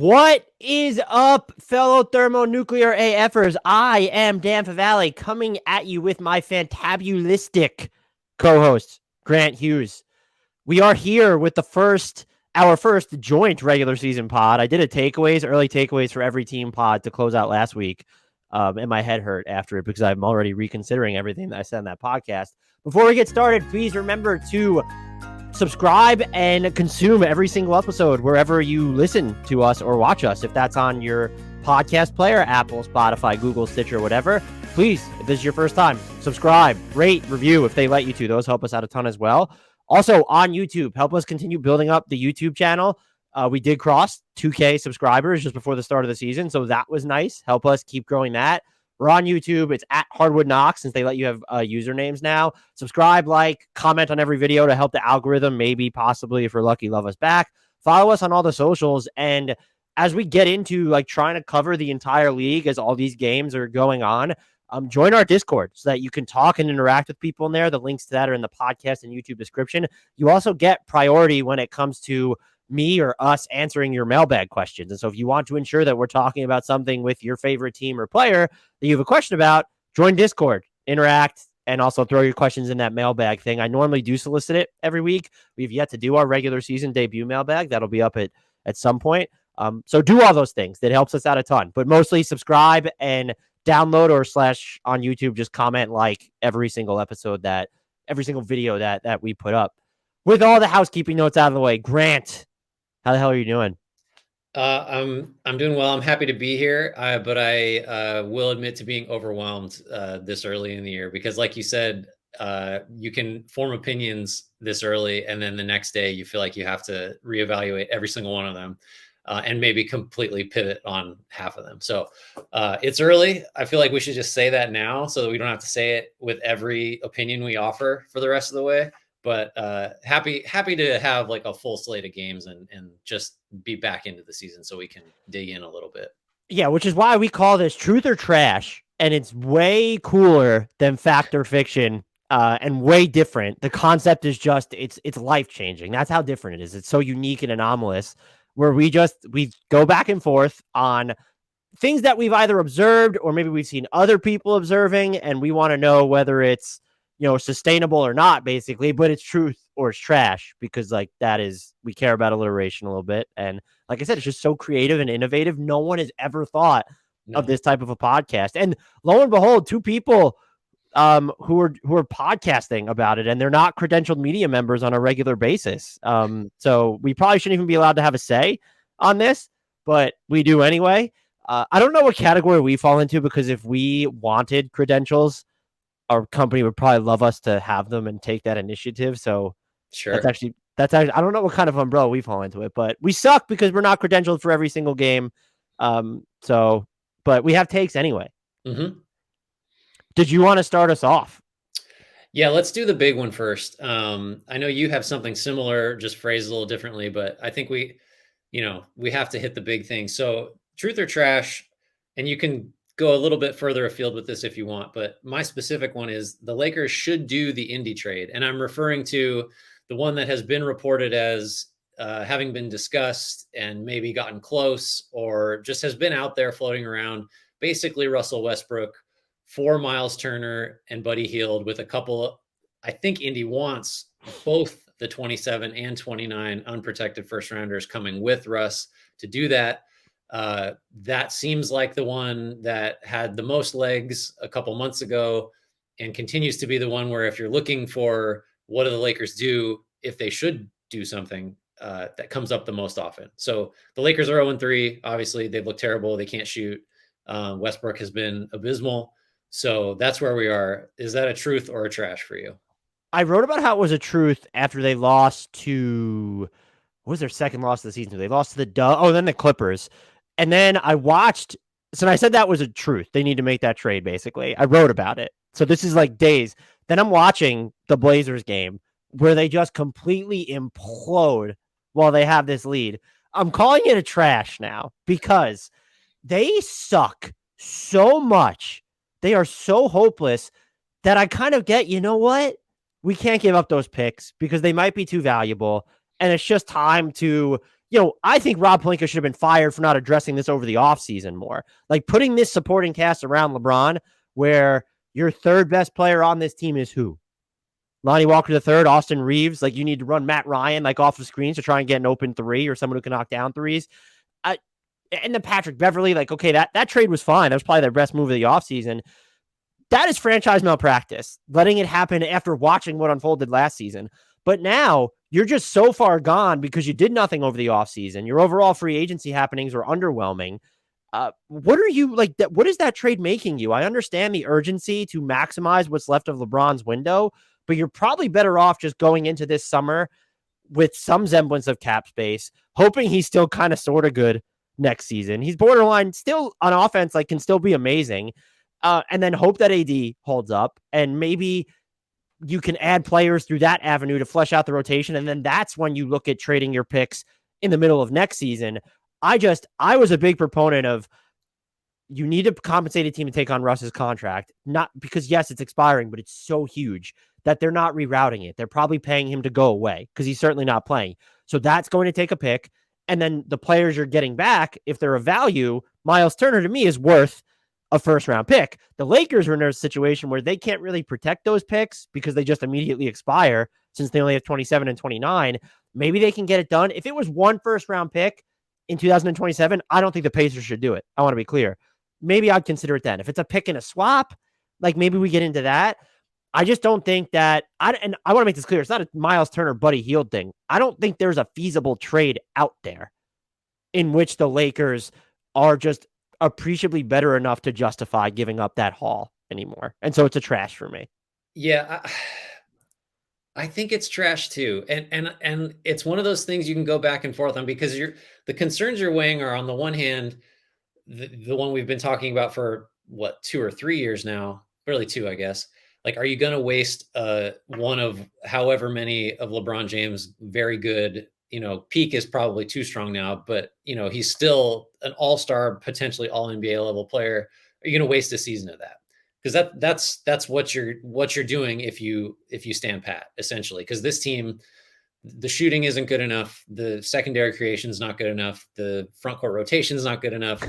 What is up, fellow thermonuclear AFers? I am Dan Favale coming at you with my fantabulistic co-host, Grant Hughes. We are here with our first joint regular season pod. I did early takeaways for every team pod to close out last week. And my head hurt after it because I'm already reconsidering everything that I said in that podcast. Before we get started, please remember to subscribe and consume every single episode wherever you listen to us or watch us. If that's on your podcast player, Apple, Spotify, Google, Stitcher, whatever, please, if this is your first time, subscribe, rate, review if they let you to. Those help us out a ton as well. Also on YouTube, help us continue building up the YouTube channel. We did cross 2K subscribers just before the start of the season, so that was nice. Help us keep growing that. We're on YouTube. It's at HardwoodKnocks since they let you have usernames now. Subscribe, like, comment on every video to help the algorithm. Maybe, possibly, if we're lucky, love us back. Follow us on all the socials. And as we get into trying to cover the entire league as all these games are going on, join our Discord so that you can talk and interact with people in there. The links to that are in the podcast and YouTube description. You also get priority when it comes to me or us answering your mailbag questions. And so if you want to ensure that we're talking about something with your favorite team or player that you have a question about, join Discord, interact, and also throw your questions in that mailbag thing. I normally do solicit it every week. We've yet to do our regular season debut mailbag. That'll be up at some point. So do all those things. That helps us out a ton. But mostly subscribe and download or / on YouTube, just comment every single video that we put up. With all the housekeeping notes out of the way, Grant, how the hell are you doing? I'm doing well. I'm happy to be here, but I will admit to being overwhelmed this early in the year because, like you said, you can form opinions this early, and then the next day you feel like you have to reevaluate every single one of them and maybe completely pivot on half of them. So it's early. I feel like we should just say that now so that we don't have to say it with every opinion we offer for the rest of the way. But happy to have a full slate of games and just be back into the season so we can dig in a little bit. Yeah, which is why we call this Truth or Trash, and it's way cooler than Fact or Fiction and way different. The concept is just, it's life-changing. That's how different it is. It's so unique and anomalous where we go back and forth on things that we've either observed or maybe we've seen other people observing, and we want to know whether it's sustainable or not, basically, but it's truth or it's trash because we care about alliteration a little bit. And like I said, it's just so creative and innovative. No one has ever thought of this type of a podcast. And lo and behold, two people who are podcasting about it, and they're not credentialed media members on a regular basis. So we probably shouldn't even be allowed to have a say on this, but we do anyway. I don't know what category we fall into because if we wanted credentials, our company would probably love us to have them and take that initiative. So sure. That's actually, I don't know what kind of umbrella we fall into it, but we suck because we're not credentialed for every single game. But we have takes anyway. Mm-hmm. Did you want to start us off? Yeah, let's do the big one first. I know you have something similar, just phrased a little differently, but I think we have to hit the big thing. So truth or trash, and you can go a little bit further afield with this if you want, but my specific one is the Lakers should do the Indy trade. And I'm referring to the one that has been reported as having been discussed and maybe gotten close or just has been out there floating around. Basically Russell Westbrook for Miles Turner and Buddy Hield with a couple, I think Indy wants both the 27 and 29 unprotected first rounders coming with Russ to do that. That seems like the one that had the most legs a couple months ago and continues to be the one where if you're looking for what do the Lakers do if they should do something, that comes up the most often. So the Lakers are 0-3. Obviously, they've looked terrible. They can't shoot. Westbrook has been abysmal. So that's where we are. Is that a truth or a trash for you? I wrote about how it was a truth after they lost to, what was their second loss of the season? They lost to then the Clippers. And then I watched, so I said that was a truth. They need to make that trade, basically. I wrote about it. So this is days. Then I'm watching the Blazers game where they just completely implode while they have this lead. I'm calling it a trash now because they suck so much. They are so hopeless that I kind of get, you know what? We can't give up those picks because they might be too valuable. And it's just time to I think Rob Pelinka should have been fired for not addressing this over the offseason more. Like putting this supporting cast around LeBron where your third best player on this team is who? Lonnie Walker the third, Austin Reeves. Like you need to run Matt Ryan like off the screens to try and get an open three or someone who can knock down threes. And then Patrick Beverley, like, okay, that trade was fine. That was probably their best move of the offseason. That is franchise malpractice, letting it happen after watching what unfolded last season. But now you're just so far gone because you did nothing over the offseason. Your overall free agency happenings are underwhelming. What are you like? What is that trade making you? I understand the urgency to maximize what's left of LeBron's window, but you're probably better off just going into this summer with some semblance of cap space, hoping he's still kind of sort of good next season. He's borderline still on offense, like can still be amazing. And then hope that AD holds up and maybe you can add players through that avenue to flesh out the rotation. And then that's when you look at trading your picks in the middle of next season. I was a big proponent of you need to compensate a team to take on Russ's contract, not because yes, it's expiring, but it's so huge that they're not rerouting it. They're probably paying him to go away because he's certainly not playing. So that's going to take a pick. And then the players you're getting back, if they're of value, Miles Turner to me is worth a first round pick. The Lakers are in a situation where they can't really protect those picks because they just immediately expire since they only have 27 and 29. Maybe they can get it done. If it was one first round pick in 2027, I don't think the Pacers should do it. I want to be clear. Maybe I'd consider it then. If it's a pick and a swap, like maybe we get into that. I just don't think that, and I want to make this clear, it's not a Miles Turner, Buddy Hield thing. I don't think there's a feasible trade out there in which the Lakers are just appreciably better enough to justify giving up that haul anymore. And so it's a trash for me. Yeah, I think it's trash too. And it's one of those things you can go back and forth on because the concerns you're weighing are on the one hand, the one we've been talking about for 2 or 3 years now, really 2, I guess. Like, are you going to waste one of however many of LeBron James' very good, peak is probably too strong now, but he's still an all-star, potentially all NBA level player. Are you going to waste a season of that? Because that's what you're doing if you stand pat, essentially. Because this team, the shooting isn't good enough, the secondary creation is not good enough, the front court rotation is not good enough,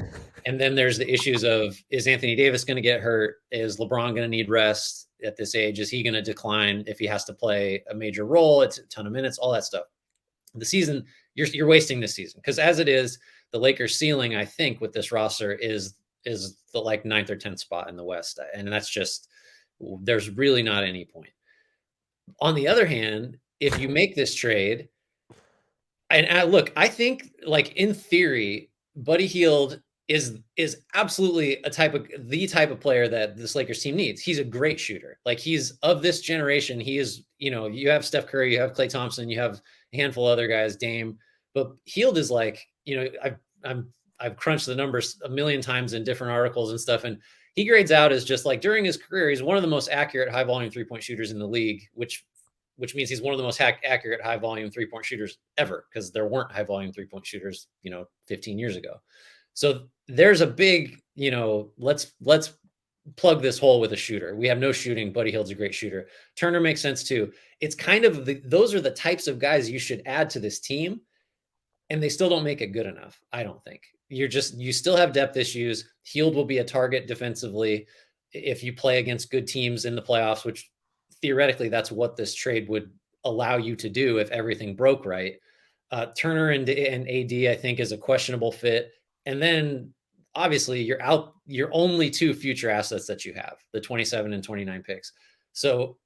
and then there's the issues of, is Anthony Davis going to get hurt? Is LeBron going to need rest at this age? Is he going to decline if he has to play a major role? It's a ton of minutes, all that stuff. The season, you're wasting this season because as it is, the Lakers' ceiling, I think, with this roster is the like 9th or 10th spot in the West, and that's just, there's really not any point. On the other hand, if you make this trade, and look, I think like in theory, Buddy Hield is absolutely the type of player that this Lakers team needs. He's a great shooter. Like he's of this generation. He is, you have Steph Curry, you have Klay Thompson, you have a handful of other guys, Dame, but Hield is like, I've crunched the numbers a million times in different articles and stuff. And he grades out as just like during his career, he's one of the most accurate high volume 3-point shooters in the league, which means he's one of the most accurate high volume 3-point shooters ever, because there weren't high volume 3-point shooters, 15 years ago. So there's a big, let's plug this hole with a shooter. We have no shooting. Buddy Hield's a great shooter. Turner makes sense too. It's kind of those are the types of guys you should add to this team. And they still don't make it good enough. I don't think you still have depth issues. Hield will be a target defensively if you play against good teams in the playoffs, which theoretically that's what this trade would allow you to do if everything broke right. Turner and AD, I think, is a questionable fit. And then obviously you're out your only 2 future assets that you have, the 27 and 29 picks. So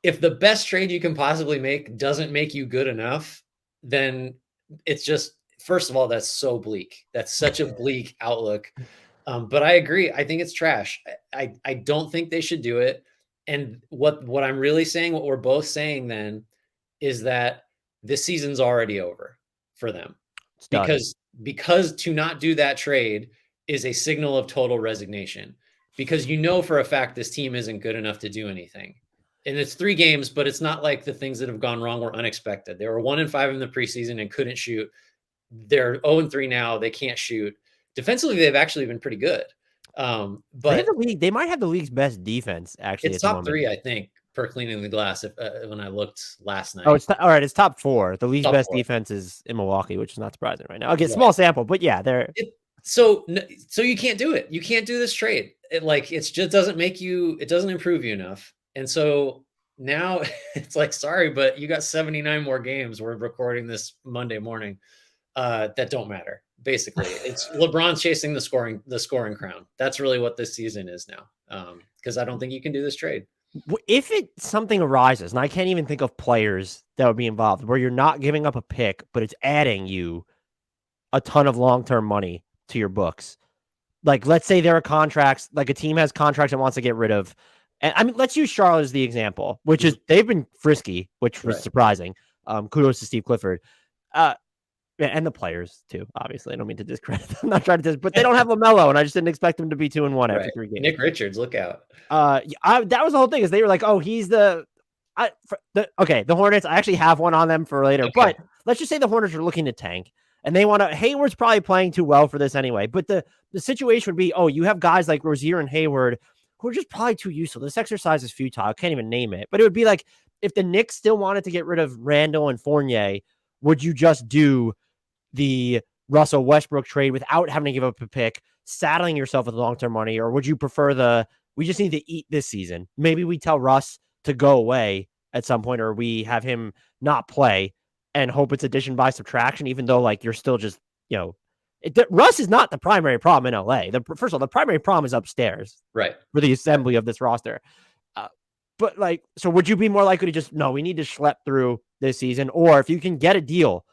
if the best trade you can possibly make doesn't make you good enough, then it's just, first of all, that's so bleak. That's such a bleak outlook. But I agree. I think it's trash. I don't think they should do it. And what I'm really saying, what we're both saying then, is that this season's already over for them. Because to not do that trade is a signal of total resignation. Because for a fact this team isn't good enough to do anything. And it's 3 games, but it's not like the things that have gone wrong were unexpected. They were 1-5 in the preseason and couldn't shoot. They're 0-3 now. They can't shoot. Defensively, they've actually been pretty good. But they might have the league's best defense. Actually, it's top 3, I think. per cleaning the glass when I looked last night. Oh, all right. It's top 4. The league's Top best 4. defense is in Milwaukee, which is not surprising right now. Okay, Right. small sample, but yeah, they're So you can't do it. You can't do this trade. It just doesn't make you. It doesn't improve you enough. And so now it's like, sorry, but you got 79 more games. We're recording this Monday morning. That don't matter. Basically, it's LeBron chasing the scoring crown. That's really what this season is now. Because I don't think you can do this trade. if something arises, and I can't even think of players that would be involved, where you're not giving up a pick, but it's adding you a ton of long-term money to your books. Like, let's say there are contracts, like a team has contracts it wants to get rid of. And I mean, let's use Charlotte as the example, which is they've been frisky, which was surprising. Kudos to Steve Clifford. And the players too, obviously. I don't mean to discredit them. I'm not trying to but they don't have LaMelo, and I just didn't expect them to be 2-1 after 3 games. Nick Richards, look out. That was the whole thing, is they were like, oh, he's the Hornets. I actually have one on them for later, but let's just say the Hornets are looking to tank, and they want to. Hayward's probably playing too well for this anyway. But the situation would be, oh, you have guys like Rozier and Hayward who are just probably too useful. This exercise is futile. I can't even name it. But it would be like, if the Knicks still wanted to get rid of Randle and Fournier, would you just do the Russell Westbrook trade without having to give up a pick, saddling yourself with long-term money? Or would you prefer we just need to eat this season? Maybe we tell Russ to go away at some point, or we have him not play and hope it's addition by subtraction, even though like you're still just, Russ is not the primary problem in LA. First of all, the primary problem is upstairs, right, for the assembly of this roster. But like, so would you be more likely to just, no, we need to schlep through this season? Or if you can get a deal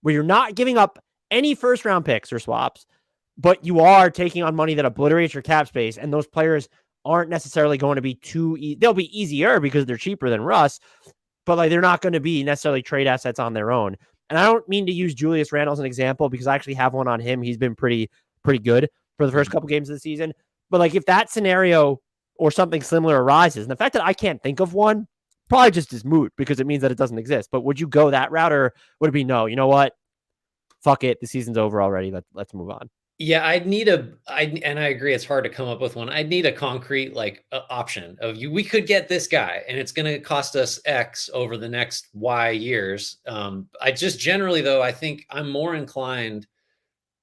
where you're not giving up any first round picks or swaps, but you are taking on money that obliterates your cap space, and those players aren't necessarily going to be they'll be easier because they're cheaper than Russ, but like they're not going to be necessarily trade assets on their own. And I don't mean to use Julius Randle as an example, because I actually have one on him. He's been pretty good for the first couple games of the season. But like, if that scenario or something similar arises, and the fact that I can't think of one probably just is moot, because it means that it doesn't exist. But would you go that route, or would it be, no, you know what? Fuck it. The season's over already. Let's move on. Yeah, and I agree, it's hard to come up with one. I'd need a concrete option of we could get this guy and it's going to cost us X over the next Y years. I just generally, though, I think I'm more inclined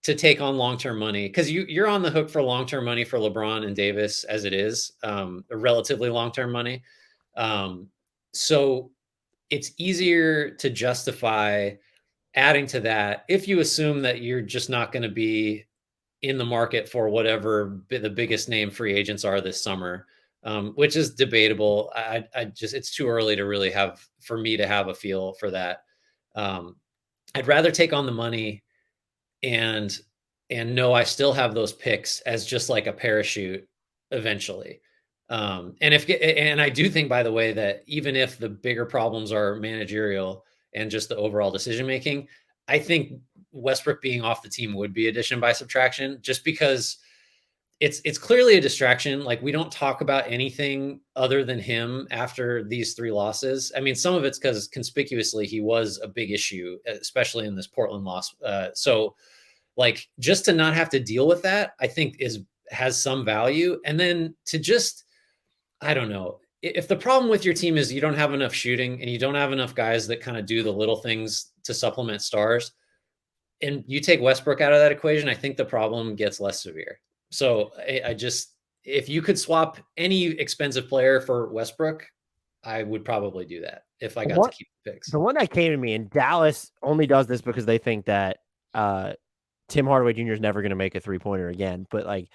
to take on long-term money, because you're on the hook for long-term money for LeBron and Davis as it is, relatively long-term money. So it's easier to justify adding to that if you assume that you're just not going to be in the market for whatever the biggest name free agents are this summer, which is debatable. It's too early to really for me to have a feel for that. I'd rather take on the money and know I still have those picks as just like a parachute eventually. And I do think, by the way, that even if the bigger problems are managerial and just the overall decision-making, I think Westbrook being off the team would be addition by subtraction, just because it's clearly a distraction. Like, we don't talk about anything other than him after these 3 losses. I mean, some of it's because conspicuously he was a big issue, especially in this Portland loss. So like, just to not have to deal with that, I think has some value. And then to just, I don't know, if the problem with your team is you don't have enough shooting and you don't have enough guys that kind of do the little things to supplement stars, and you take Westbrook out of that equation, I think the problem gets less severe. So if you could swap any expensive player for Westbrook, I would probably do that if I got to keep the picks. The one that came to me, and Dallas only does this because they think that Tim Hardaway Jr. is never going to make a 3-pointer again. But like,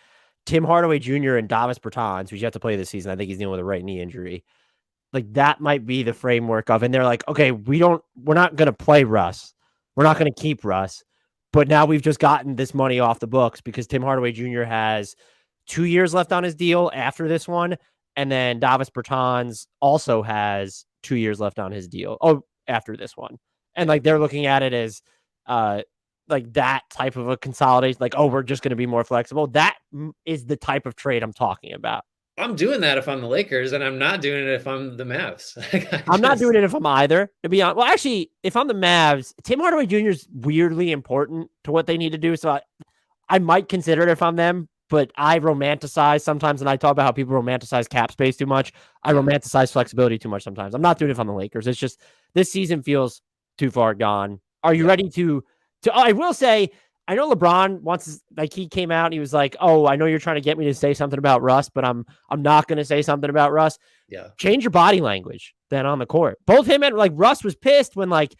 Tim Hardaway Jr. and Davis Bertans, who's yet to play this season, I think he's dealing with a right knee injury. Like, that might be the framework of, and they're like, okay, we're not going to play Russ. We're not going to keep Russ. But now we've just gotten this money off the books because Tim Hardaway Jr. has 2 years left on his deal after this one. And then Davis Bertans also has 2 years left on his deal. After this one. And like, they're looking at it as like that type of a consolidation, like, we're just going to be more flexible. That is the type of trade I'm talking about. I'm doing that if I'm the Lakers, and I'm not doing it if I'm the Mavs. I'm not doing it if I'm either, to be honest. Well, actually, if I'm the Mavs, Tim Hardaway Jr. is weirdly important to what they need to do. So I might consider it if I'm them, but I romanticize sometimes, and I talk about how people romanticize cap space too much. I romanticize flexibility too much sometimes. I'm not doing it on the Lakers. It's just this season feels too far gone. Are you ready to I will say, I know LeBron wants, like, he came out and he was like, oh, I know you're trying to get me to say something about Russ, but I'm not going to say something about Russ. Yeah. Change your body language then on the court. Both him and, like, Russ was pissed when, like,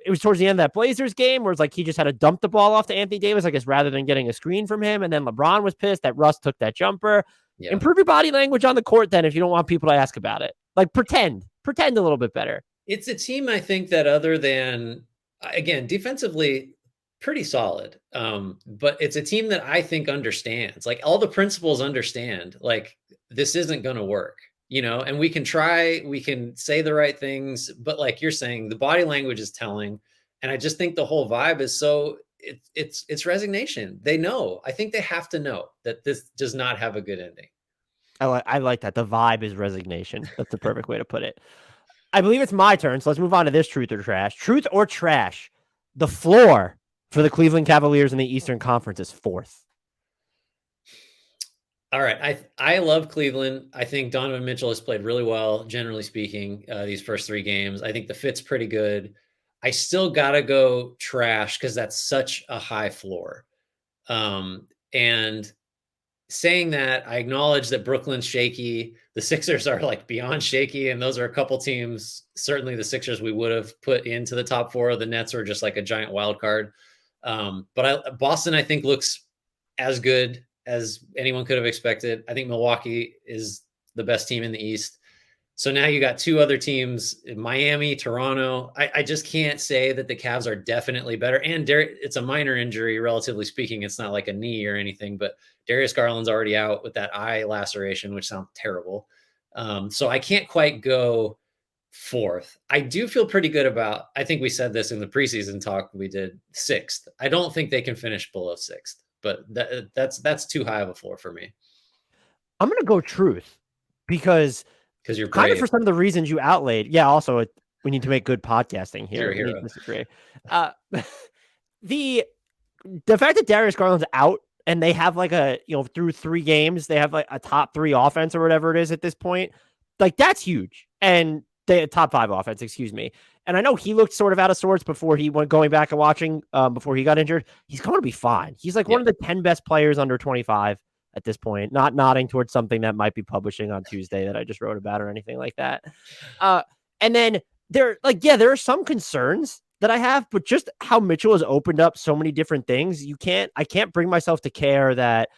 it was towards the end of that Blazers game where it's like he just had to dump the ball off to Anthony Davis, I guess, rather than getting a screen from him. And then LeBron was pissed that Russ took that jumper. Yeah. Improve your body language on the court then if you don't want people to ask about it. Like, pretend a little bit better. It's a team, I think, that other than, again, defensively, pretty solid. But it's a team that I think understands, like, all the principals understand, like, this isn't going to work, and we can try, we can say the right things, but like you're saying, the body language is telling. And I just think the whole vibe is it's resignation. They know, I think they have to know that this does not have a good ending. I like that. The vibe is resignation. That's the perfect way to put it. I believe it's my turn. So let's move on to this truth or trash. Truth or trash. The floor for the Cleveland Cavaliers in the Eastern Conference is 4th. All right. I love Cleveland. I think Donovan Mitchell has played really well, generally speaking, these first 3 games. I think the fit's pretty good. I still got to go trash because that's such a high floor. And saying that, I acknowledge that Brooklyn's shaky. The Sixers are, like, beyond shaky, and those are a couple teams, certainly the Sixers, we would have put into the top 4. The Nets are just like a giant wild card. But Boston, I think, looks as good as anyone could have expected. I think Milwaukee is the best team in the East. So now you got 2 other teams, Miami, Toronto. I just can't say that the Cavs are definitely better. And it's a minor injury, relatively speaking. It's not like a knee or anything, but Darius Garland's already out with that eye laceration, which sounds terrible. So I can't quite go 4th. I do feel pretty good about, I think we said this in the preseason talk we did, 6th. I don't think they can finish below 6th, but that's too high of a floor for me. I'm going to go truth because you're kind brave. of for some of the reasons you outlaid. Yeah. Also, we need to make good podcasting here. You're a hero. Disagree. The fact that Darius Garland's out and they have like through 3 games, they have like a top 3 offense or whatever it is at this point. Like, that's huge. And they top 5 offense, excuse me. And I know he looked sort of out of sorts before he went going back and watching before he got injured. He's going to be fine. He's like one of the 10 best players under 25 at this point, not nodding towards something that might be publishing on Tuesday that I just wrote about or anything like that. And then there are some concerns that I have, but just how Mitchell has opened up so many different things. I can't bring myself to care that,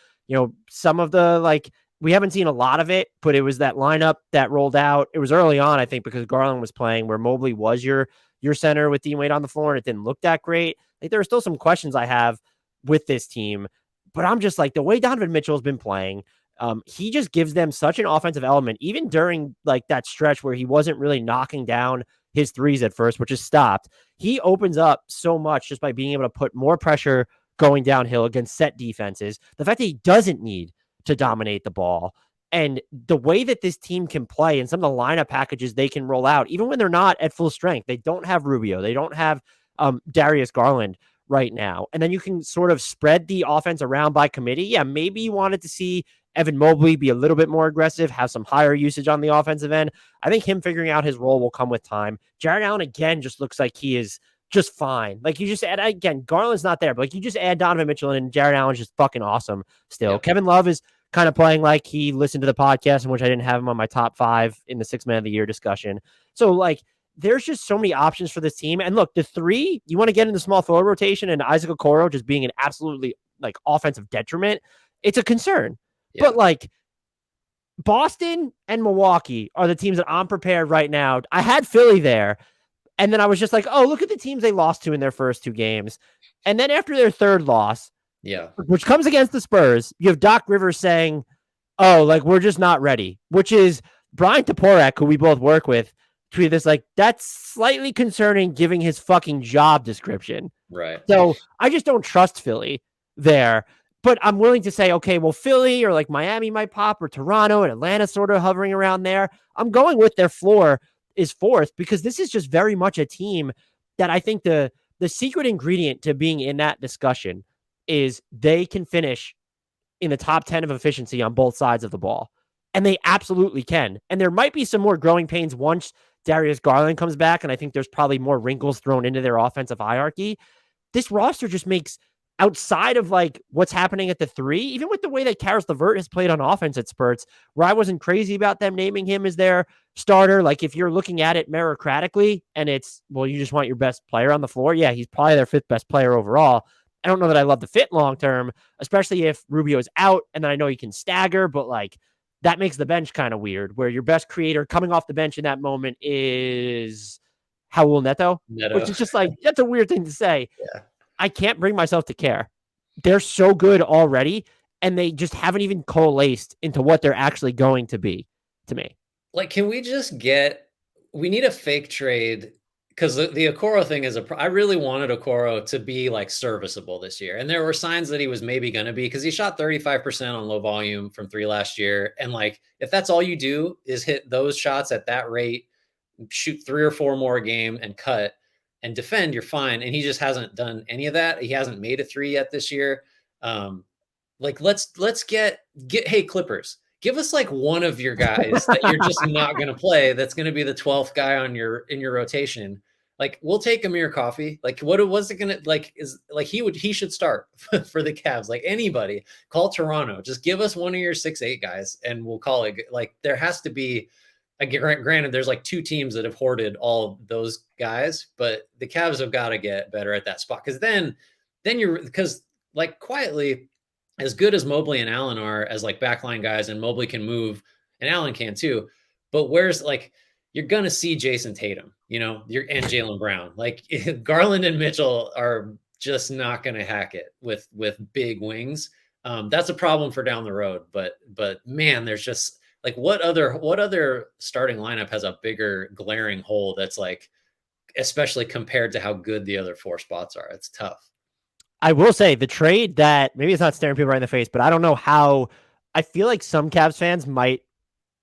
some of the, we haven't seen a lot of it, but it was that lineup that rolled out. It was early on, I think, because Garland was playing where Mobley was your center with Dean Wade on the floor, and it didn't look that great. Like, there are still some questions I have with this team, but I'm just like, the way Donovan Mitchell has been playing, he just gives them such an offensive element, even during like that stretch where he wasn't really knocking down his threes at first, which is stopped. He opens up so much just by being able to put more pressure going downhill against set defenses. The fact that he doesn't need to dominate the ball, and the way that this team can play and some of the lineup packages they can roll out, even when they're not at full strength. They don't have Rubio. They don't have Darius Garland right now. And then you can sort of spread the offense around by committee. Yeah, maybe you wanted to see Evan Mobley be a little bit more aggressive, have some higher usage on the offensive end. I think him figuring out his role will come with time. Jarrett Allen, again, just looks like he is just fine. Like, you just add, again, Garland's not there, but like, you just add Donovan Mitchell and Jarrett Allen's just fucking awesome still. Yeah. Kevin Love is kind of playing like he listened to the podcast in which I didn't have him on my top 5 in the 6 man of the year discussion. So like, there's just so many options for this team. And look, the 3, you want to get in the small forward rotation and Isaac Okoro just being an absolutely like offensive detriment. It's a concern. Yeah. But like, Boston and Milwaukee are the teams that I'm prepared right now. I had Philly there, and then I was just like, oh, look at the teams they lost to in their first 2 games. And then after their 3rd loss, which comes against the Spurs, you have Doc Rivers saying, oh, like, we're just not ready, which is Brian Toporek, who we both work with, tweeted this like, that's slightly concerning given his fucking job description. Right. So I just don't trust Philly there. But I'm willing to say, okay, well, Philly or like Miami might pop, or Toronto and Atlanta sort of hovering around there. I'm going with their floor is 4th because this is just very much a team that I think the secret ingredient to being in that discussion is they can finish in the top 10 of efficiency on both sides of the ball. And they absolutely can. And there might be some more growing pains once Darius Garland comes back. And I think there's probably more wrinkles thrown into their offensive hierarchy. This roster just makes, outside of like what's happening at the 3, even with the way that Caris LeVert has played on offense at spurts, where I wasn't crazy about them naming him as their starter. Like if you're looking at it meritocratically and it's, well, you just want your best player on the floor. Yeah, he's probably their 5th best player overall. I don't know that I love the fit long-term, especially if Rubio is out and then I know he can stagger, but like that makes the bench kind of weird where your best creator coming off the bench in that moment is Raul Neto, which is just like, that's a weird thing to say. Yeah. I can't bring myself to care. They're so good already, and they just haven't even coalesced into what they're actually going to be to me. Like, can we just we need a fake trade because the Okoro thing is I really wanted Okoro to be like serviceable this year. And there were signs that he was maybe going to be because he shot 35% on low volume from 3 last year. And like, if that's all you do is hit those shots at that rate, shoot 3 or 4 more a game and cut and defend, you're fine. And he just hasn't done any of that. He hasn't made a 3 yet this year. Like let's get, hey, Clippers, give us like one of your guys that you're just not going to play. That's going to be the 12th guy in your rotation. Like we'll take Amir Coffey. Like what was it going to like is like he should start for the Cavs. Like anybody, call Toronto. Just give us one of your 6'8" guys and we'll call it. Like there has to be. Granted, there's like 2 teams that have hoarded all of those guys, but the Cavs have got to get better at that spot because then because like quietly, as good as Mobley and Allen are as like backline guys, and Mobley can move and Allen can too, but where's like you're gonna see Jason Tatum, and Jaylen Brown. Like Garland and Mitchell are just not gonna hack it with big wings. That's a problem for down the road, but man, there's just like what other starting lineup has a bigger glaring hole that's like, especially compared to how good the other 4 spots are. It's tough. I will say the trade that maybe it's not staring people right in the face, but I don't know how. I feel like some Cavs fans might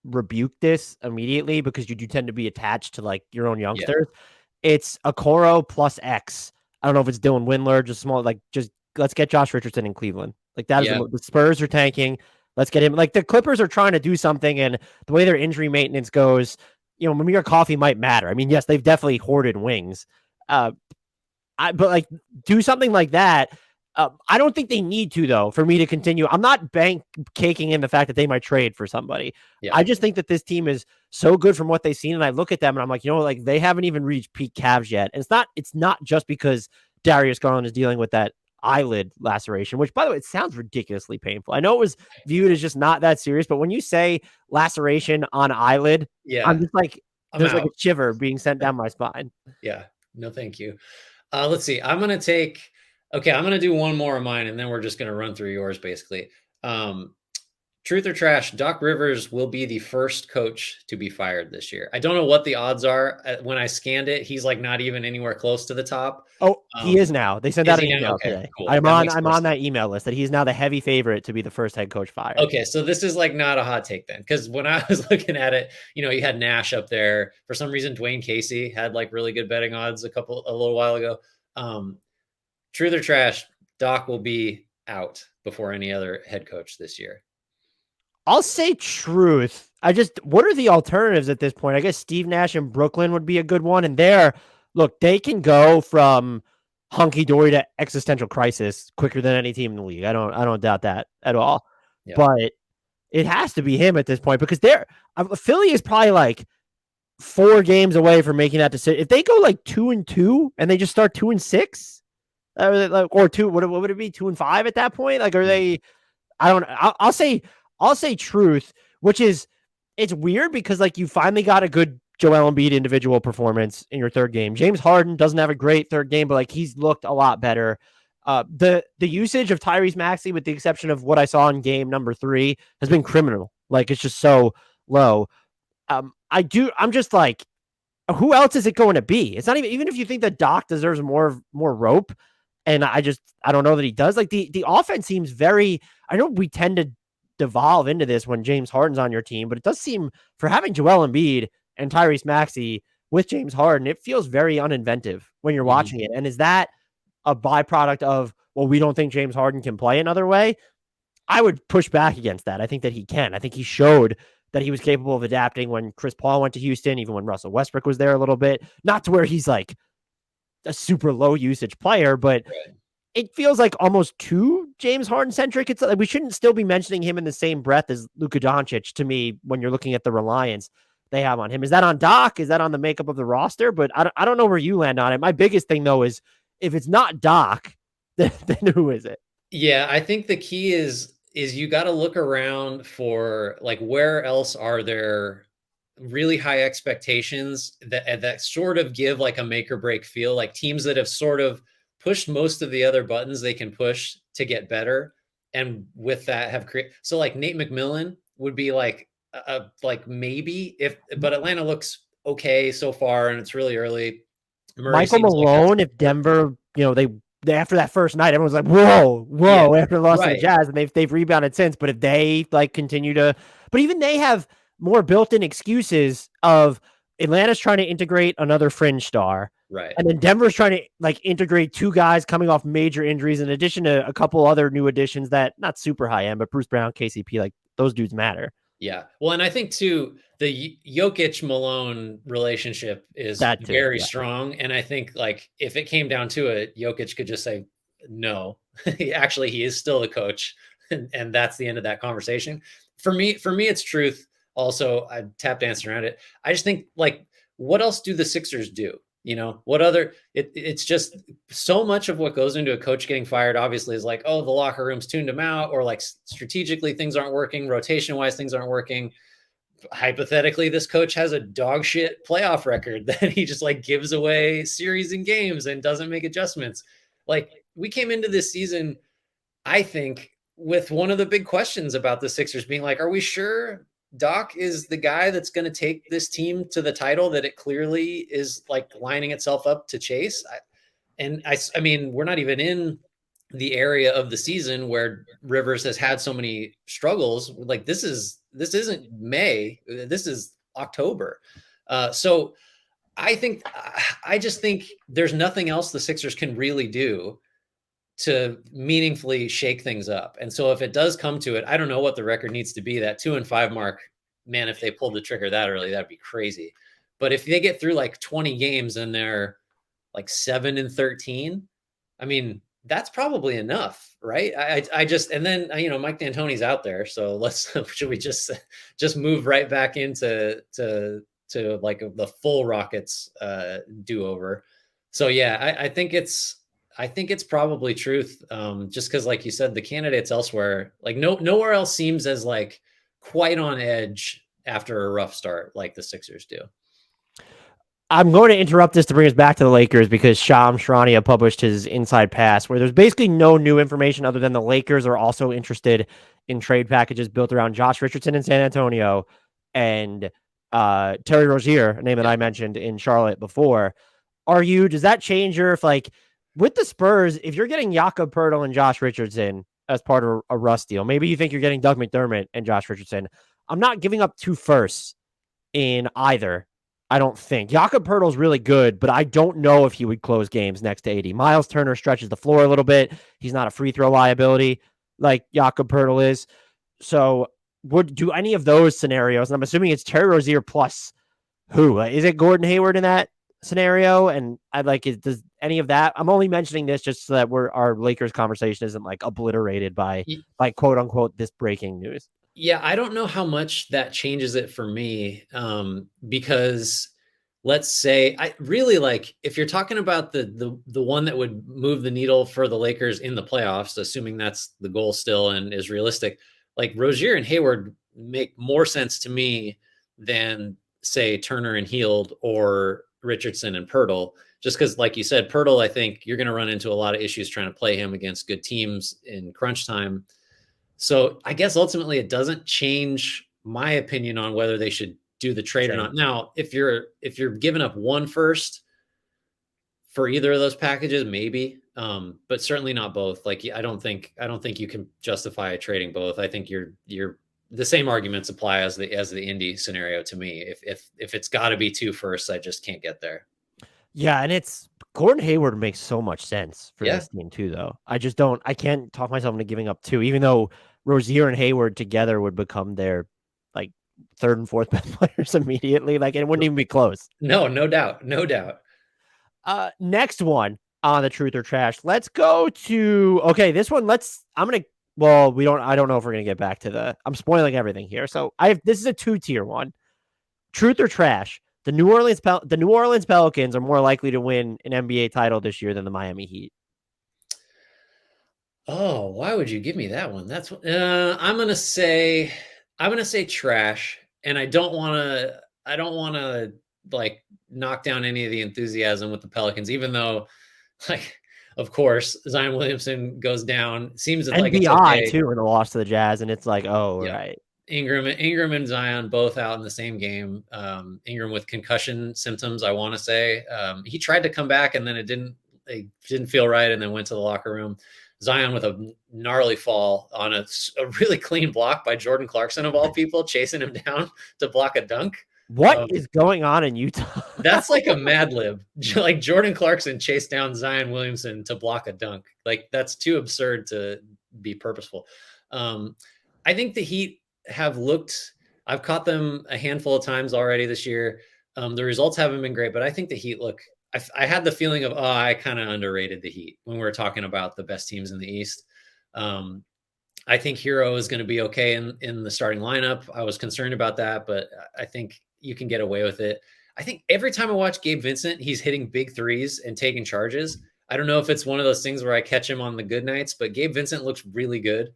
rebuke this immediately because you do tend to be attached to like your own youngsters. Yeah. It's Okoro plus X. I don't know if it's Dylan Windler, just small, like just let's get Josh Richardson in Cleveland. Like that is the Spurs are tanking. Let's get him. Like the Clippers are trying to do something, and the way their injury maintenance goes, Amir Coffey might matter. I mean, yes, they've definitely hoarded wings. But like do something like that. I don't think they need to, though, for me to continue. I'm not bank caking in the fact that they might trade for somebody. Yeah. I just think that this team is so good from what they've seen. And I look at them and I'm like, like they haven't even reached peak Cavs yet. And it's not just because Darius Garland is dealing with that eyelid laceration, which by the way, it sounds ridiculously painful. I know it was viewed as just not that serious, but when you say laceration on eyelid, I'm just like, there's like a shiver being sent down my spine. Yeah, no, thank you. Let's see. I'm going to do one more of mine and then we're just going to run through yours basically. Truth or trash, Doc Rivers will be the first coach to be fired this year. I don't know what the odds are. When I scanned it, he's like not even anywhere close to the top. Oh, he is now. They sent out an email today. Cool. I'm on that email list that he's now the heavy favorite to be the first head coach fired. Okay, so this is like not a hot take then, because when I was looking at it, you had Nash up there. For some reason, Dwayne Casey had like really good betting odds a little while ago. Truth or trash, Doc will be out before any other head coach this year. I'll say truth. What are the alternatives at this point? I guess Steve Nash in Brooklyn would be a good one. And they can go from hunky-dory to existential crisis quicker than any team in the league. I don't doubt that at all. Yeah. But it has to be him at this point because Philly is probably like 4 games away from making that decision. If they go like 2-2 and they just start 2-6, or 2, what would it be? 2-5 at that point? Like, are they? I don't know. I'll say truth, which is, it's weird because like you finally got a good Joel Embiid individual performance in your 3rd game. James Harden doesn't have a great 3rd game, but like he's looked a lot better. The usage of Tyrese Maxey, with the exception of what I saw in game number 3, has been criminal. Like it's just so low. I'm just like, who else is it going to be? It's not even if you think that Doc deserves more rope. And I don't know that he does. Like the offense seems very, I know we tend to devolve into this when James Harden's on your team, but it does seem, for having Joel Embiid and Tyrese Maxey with James Harden, it feels very uninventive when you're watching it. And is that a byproduct of, well, we don't think James Harden can play another way? I would push back against that. I think that he can. I think he showed that he was capable of adapting when Chris Paul went to Houston, even when Russell Westbrook was there a little bit. Not to where he's like a super low usage player, but Right. it feels like almost too James Harden centric. It's like we shouldn't still be mentioning him in the same breath as Luka Doncic to me when you're looking at the reliance they have on him. Is that on Doc? Is that on the makeup of the roster? But I don't know where you land on it. My biggest thing though is if it's not Doc, then who is it? Yeah, I think the key is you got to look around for like where else are there really high expectations that sort of give like a make or break feel, like teams that have sort of pushed most of the other buttons they can push to get better, and with that have created. So like Nate McMillan would be like maybe if, but Atlanta looks okay so far and it's really early. Murray Michael seems like that's Malone, if Denver, they after that first night, everyone's like, whoa, yeah, after the loss to the right. Jazz, and they've rebounded since. But if they like continue to, but even they have more built-in excuses of Atlanta's trying to integrate another fringe star. Right. And then Denver's trying to like integrate two guys coming off major injuries, in addition to a couple other new additions that not super high end, but Bruce Brown, KCP, like those dudes matter. Yeah. Well, and I think too, the Jokic Malone relationship is That too, very yeah. strong. And I think like if it came down to it, Jokic could just say, no, actually, he is still the coach. And that's the end of that conversation. For me, it's truth. Also, I tap dancing around it. I just think like, what else do the Sixers do? You know, what other it's just so much of what goes into a coach getting fired, obviously, is like, oh, the locker room's tuned him out, or like strategically things aren't working, rotation wise, things aren't working. Hypothetically, this coach has a dog shit playoff record that he just like gives away series and games and doesn't make adjustments. Like we came into this season, I think, with one of the big questions about the Sixers being like, are we sure Doc is the guy that's going to take this team to the title that it clearly is like lining itself up to chase? I mean, we're not even in the area of the season where Rivers has had so many struggles. Like this isn't May, this is October. So I just think there's nothing else the Sixers can really do to meaningfully shake things up. And so if it does come to it, I don't know what the record needs to be. That 2-5 mark, man, if they pulled the trigger that early, that'd be crazy. But if they get through like 20 games and they're like 7-13, I mean, that's probably enough, right? I just, and then, Mike D'Antoni's out there. So should we just move right back into like the full Rockets do over. So yeah, I think it's probably truth. Just because, like you said, the candidates elsewhere, like nowhere else seems as like quite on edge after a rough start like the Sixers do. I'm going to interrupt this to bring us back to the Lakers because Shams Charania published his inside pass where there's basically no new information other than the Lakers are also interested in trade packages built around Josh Richardson in San Antonio and Terry Rozier, a name that I mentioned in Charlotte before. Does that change your, if like with the Spurs, if you're getting Jakob Poeltl and Josh Richardson as part of a Russ deal, maybe you think you're getting Doug McDermott and Josh Richardson. I'm not giving up 2 firsts in either. I don't think. Jakob Poeltl's really good, but I don't know if he would close games next to AD. Miles Turner stretches the floor a little bit. He's not a free throw liability like Jakob Poeltl is. So would do any of those scenarios, and I'm assuming it's Terry Rozier plus who? Is it Gordon Hayward in that scenario? And I'd like, does any of that? I'm only mentioning this just so that our Lakers conversation isn't like obliterated by quote unquote this breaking news. Yeah, I don't know how much that changes it for me, because let's say I really like if you're talking about the one that would move the needle for the Lakers in the playoffs, assuming that's the goal still and is realistic, like Rozier and Hayward make more sense to me than say Turner and Hield or Richardson and Poeltl, just because, like you said, Poeltl, I think you're going to run into a lot of issues trying to play him against good teams in crunch time. So I guess ultimately it doesn't change my opinion on whether they should do the trade or not. Now, if you're giving up 1 first for either of those packages, maybe, but certainly not both. Like I don't think you can justify trading both. I think you're the same arguments apply as the Indy scenario to me. If it's got to be 2 firsts, I just can't get there. Yeah, and it's Gordon Hayward makes so much sense for this team too, though. I can't talk myself into giving up 2, even though Rozier and Hayward together would become their like third and fourth best players immediately. Like it wouldn't even be close. No, no doubt. No doubt. Next one on the truth or trash. Let's go to this one. I don't know if we're gonna get back to I'm spoiling everything here. So this is a 2-tier one. Truth or trash. The New Orleans Pelicans are more likely to win an NBA title this year than the Miami Heat. Oh, why would you give me that one? That's I'm gonna say trash, and I don't want to like knock down any of the enthusiasm with the Pelicans, even though, like, of course, Zion Williamson goes down. Seems like it's okay too in the loss to the Jazz, and it's like, yeah. Right. Ingram and Zion both out in the same game. Ingram with concussion symptoms, I want to say. He tried to come back, and then it didn't feel right, and then went to the locker room. Zion with a gnarly fall on a really clean block by Jordan Clarkson, of all people, chasing him down to block a dunk. What is going on in Utah? That's like a Mad Lib. Like Jordan Clarkson chased down Zion Williamson to block a dunk. Like that's too absurd to be purposeful. I think the Heat have looked, I've caught them a handful of times already this year. The results haven't been great, but I think the Heat look, I had the feeling of, I kind of underrated the Heat when we were talking about the best teams in the East. I think Hero is going to be okay in the starting lineup. I was concerned about that, but I think you can get away with it. I think every time I watch Gabe Vincent, he's hitting big threes and taking charges. I don't know if it's one of those things where I catch him on the good nights, but Gabe Vincent looks really good.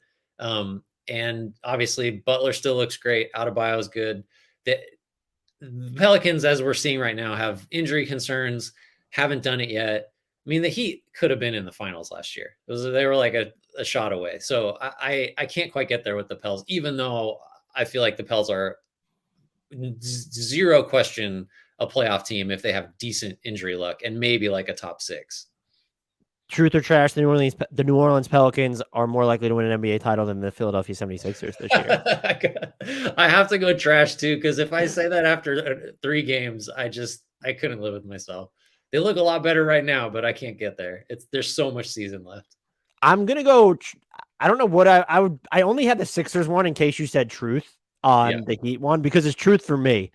And obviously Butler still looks great. Adebayo is good. The Pelicans, as we're seeing right now, have injury concerns, haven't done it yet. I mean, the Heat could have been in the finals last year. They were like a shot away. So I can't quite get there with the Pels, even though I feel like the Pels are zero question a playoff team if they have decent injury luck and maybe like a top 6. Truth or trash, the New Orleans Pelicans are more likely to win an NBA title than the Philadelphia 76ers this year. I have to go trash too, because if I say that after 3 games, I couldn't live with myself. They look a lot better right now, but I can't get there. There's so much season left. I'm gonna go. I don't know what I would. I only had the Sixers one in case you said truth on the Heat one, because it's truth for me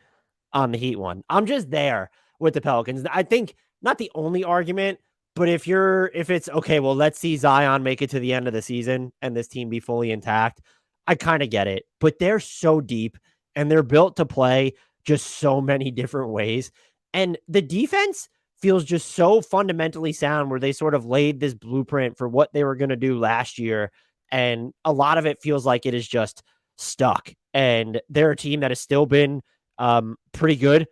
on the Heat one. I'm just there with the Pelicans. I think not the only argument, but if it's okay, well, let's see Zion make it to the end of the season and this team be fully intact. I kind of get it, but they're so deep and they're built to play just so many different ways. And the defense feels just so fundamentally sound, where they sort of laid this blueprint for what they were going to do last year. And a lot of it feels like it is just stuck. And they're a team that has still been pretty good,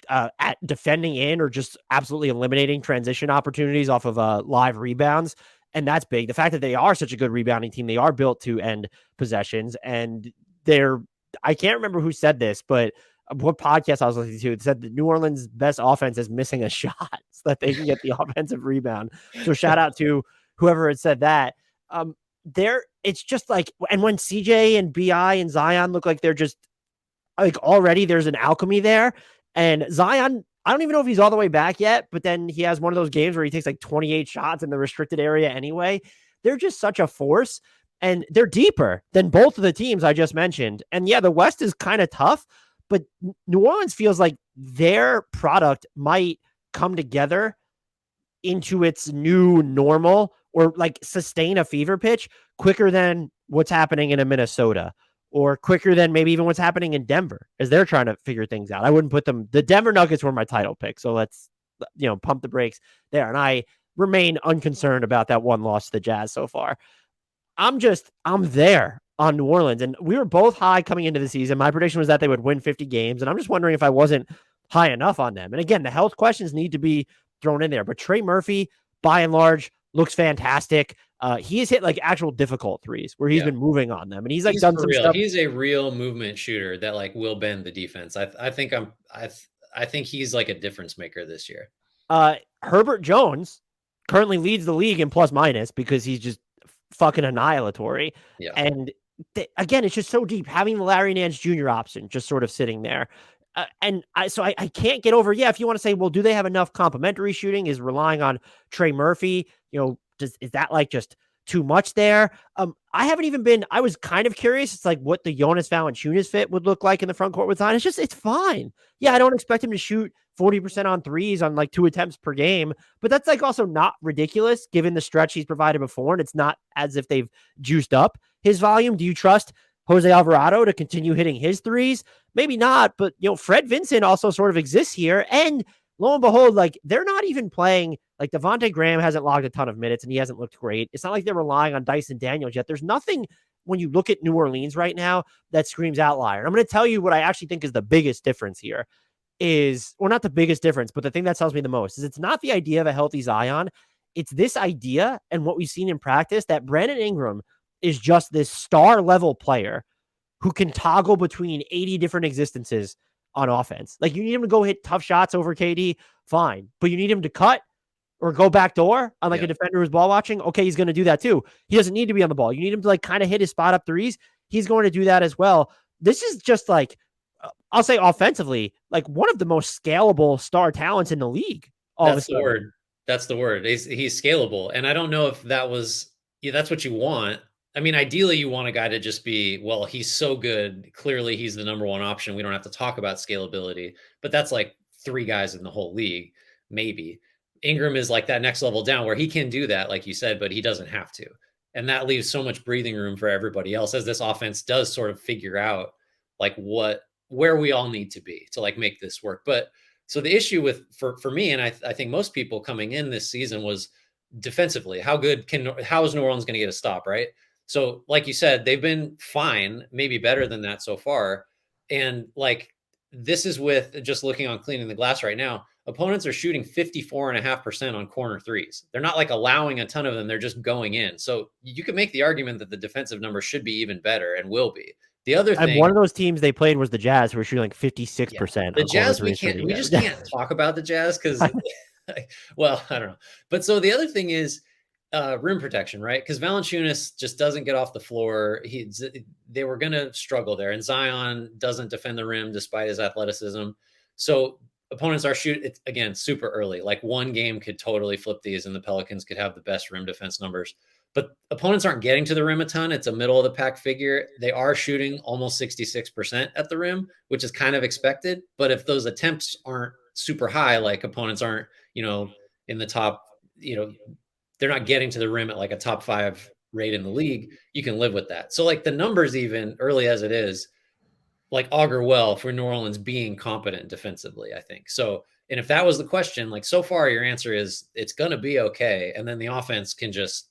at defending in or just absolutely eliminating transition opportunities off of live rebounds. And that's big. The fact that they are such a good rebounding team, they are built to end possessions. And I can't remember who said this, but what podcast I was listening to, it said the New Orleans' best offense is missing a shot so that they can get the offensive rebound. So shout out to whoever had said that. It's just like, and when CJ and BI and Zion look like they're just like already there's an alchemy there. And Zion, I don't even know if he's all the way back yet, but then he has one of those games where he takes like 28 shots in the restricted area anyway. They're just such a force, and they're deeper than both of the teams I just mentioned. And yeah, the West is kind of tough, but New Orleans feels like their product might come together into its new normal, or like sustain a fever pitch quicker than what's happening in a Minnesota, or quicker than maybe even what's happening in Denver as they're trying to figure things out. I wouldn't put them. The Denver Nuggets were my title pick. So let's, pump the brakes there. And I remain unconcerned about that one loss to the Jazz so far. I'm there on New Orleans, and we were both high coming into the season. My prediction was that they would win 50 games. And I'm just wondering if I wasn't high enough on them. And again, the health questions need to be thrown in there, but Trey Murphy, by and large, looks fantastic. He has hit like actual difficult threes where he's been moving on them, and he's done some stuff. He's a real movement shooter that like will bend the defense. I think he's like a difference maker this year. Herbert Jones currently leads the league in plus minus because he's just fucking annihilatory. Yeah. And again, it's just so deep having the Larry Nance Jr. option just sort of sitting there. And I can't get over. Yeah, if you want to say, well, do they have enough complementary shooting? Is relying on Trey Murphy, is that like just too much there. I was kind of curious. It's like what the Jonas Valanciunas fit would look like in the front court with Zion. It's fine. Yeah, I don't expect him to shoot 40% on threes on like 2 attempts per game, but that's like also not ridiculous given the stretch he's provided before. And it's not as if they've juiced up his volume. Do you trust Jose Alvarado to continue hitting his threes? Maybe not, but Fred Vincent also sort of exists here. And lo and behold, like they're not even playing, like Devontae Graham hasn't logged a ton of minutes and he hasn't looked great. It's not like they're relying on Dyson Daniels yet. There's nothing when you look at New Orleans right now that screams outlier. And I'm going to tell you what I actually think is the biggest difference here is, or not the biggest difference, but the thing that tells me the most is it's not the idea of a healthy Zion. It's this idea and what we've seen in practice that Brandon Ingram is just this star level player who can toggle between 80 different existences on offense. Like you need him to go hit tough shots over KD, fine. But you need him to cut or go back door on like a defender who's ball watching. Okay, he's going to do that too. He doesn't need to be on the ball. You need him to like kind of hit his spot up threes. He's going to do that as well. This is just like, I'll say offensively, like one of the most scalable star talents in the league. That's the word. That's the word. He's scalable. And I don't know if that's what you want. I mean, ideally you want a guy to just be, well, he's so good. Clearly he's the number one option. We don't have to talk about scalability, but that's like 3 guys in the whole league. Maybe Ingram is like that next level down where he can do that, like you said, but he doesn't have to. And that leaves so much breathing room for everybody else as this offense does sort of figure out like where we all need to be to like make this work. But so the issue for me, and I think most people coming in this season was defensively, how is New Orleans going to get a stop, right? So like you said, they've been fine, maybe better than that so far. And like, this is with just looking on Cleaning the Glass right now, opponents are shooting 54.5% on corner threes. They're not like allowing a ton of them. They're just going in. So you could make the argument that the defensive number should be even better and will be. The other thing, one of those teams they played was the Jazz, who were shooting like 56%. The Jazz, we just can't talk about the Jazz because, well, I don't know. But so the other thing is rim protection, right? Because Valanciunas just doesn't get off the floor. They were going to struggle there, and Zion doesn't defend the rim despite his athleticism. So opponents are shooting again super early. Like one game could totally flip these, and the Pelicans could have the best rim defense numbers. But opponents aren't getting to the rim a ton. It's a middle of the pack figure. They are shooting almost 66% at the rim, which is kind of expected. But if those attempts aren't super high, like opponents aren't, in the top, they're not getting to the rim at like a top 5 rate in the league, you can live with that. So like the numbers, even early as it is, like augur well for New Orleans being competent defensively, I think. So, and if that was the question, like so far your answer is it's going to be okay. And then the offense can just,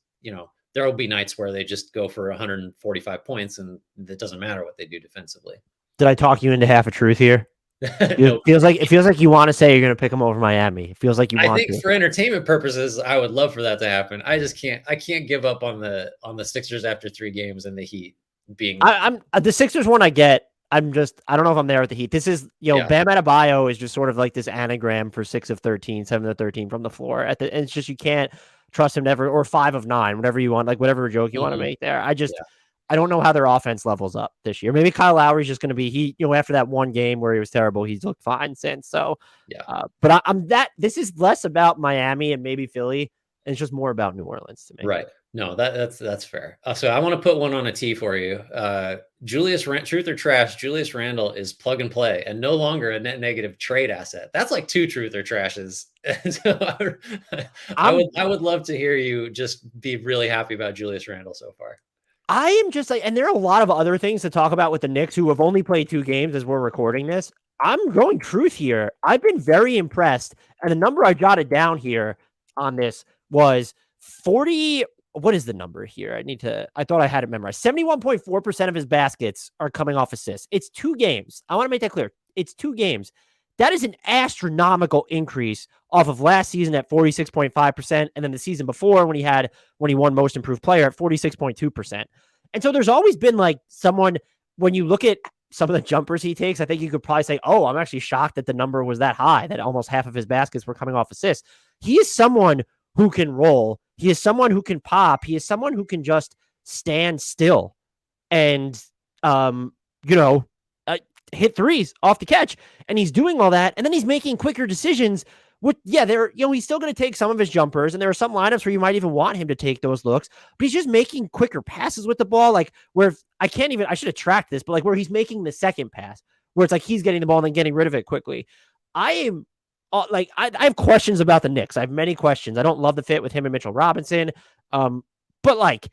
there will be nights where they just go for 145 points and it doesn't matter what they do defensively. Did I talk you into half a truth here? It feels like you want to say you're going to pick them over Miami. It feels like you want to. I think for entertainment purposes, I would love for that to happen. I can't give up on the Sixers after 3 games and the Heat being. I'm the Sixers one I get. I don't know if I'm there with the Heat. This is, Bam Adebayo is just sort of like this anagram for 6 of 13, 7 of 13 from the floor. And it's just, you can't trust him never, or 5 of 9, whatever you want, like whatever joke you want to make there. I don't know how their offense levels up this year. Maybe Kyle Lowry's just going to be, after that one game where he was terrible, he's looked fine since. So, but this is less about Miami and maybe Philly, and it's just more about New Orleans to me. Right. No, that's fair. So I want to put one on a tee for you. Truth or trash, Julius Randle is plug and play and no longer a net negative trade asset. That's like 2 truth or trashes. So I would love to hear you just be really happy about Julius Randle so far. I am just like, and there are a lot of other things to talk about with the Knicks, who have only played 2 games as we're recording this. I'm going truth here. I've been very impressed. And the number I jotted down here on this was 40. What is the number here? I thought I had it memorized. 71.4% of his baskets are coming off assists. It's 2 games. I want to make that clear. It's 2 games. That is an astronomical increase off of last season at 46.5%. And then the season before when he won most improved player at 46.2%. And so there's always been like someone, when you look at some of the jumpers he takes, I think you could probably say, oh, I'm actually shocked that the number was that high, that almost half of his baskets were coming off assists. He is someone who can roll. He is someone who can pop. He is someone who can just stand still and, hit threes off the catch. And he's doing all that. And then he's making quicker decisions he's still going to take some of his jumpers, and there are some lineups where you might even want him to take those looks, but he's just making quicker passes with the ball. Like where I should have tracked this, but like where he's making the second pass, where it's like he's getting the ball and then getting rid of it quickly. I have questions about the Knicks. I have many questions. I don't love the fit with him and Mitchell Robinson. But like,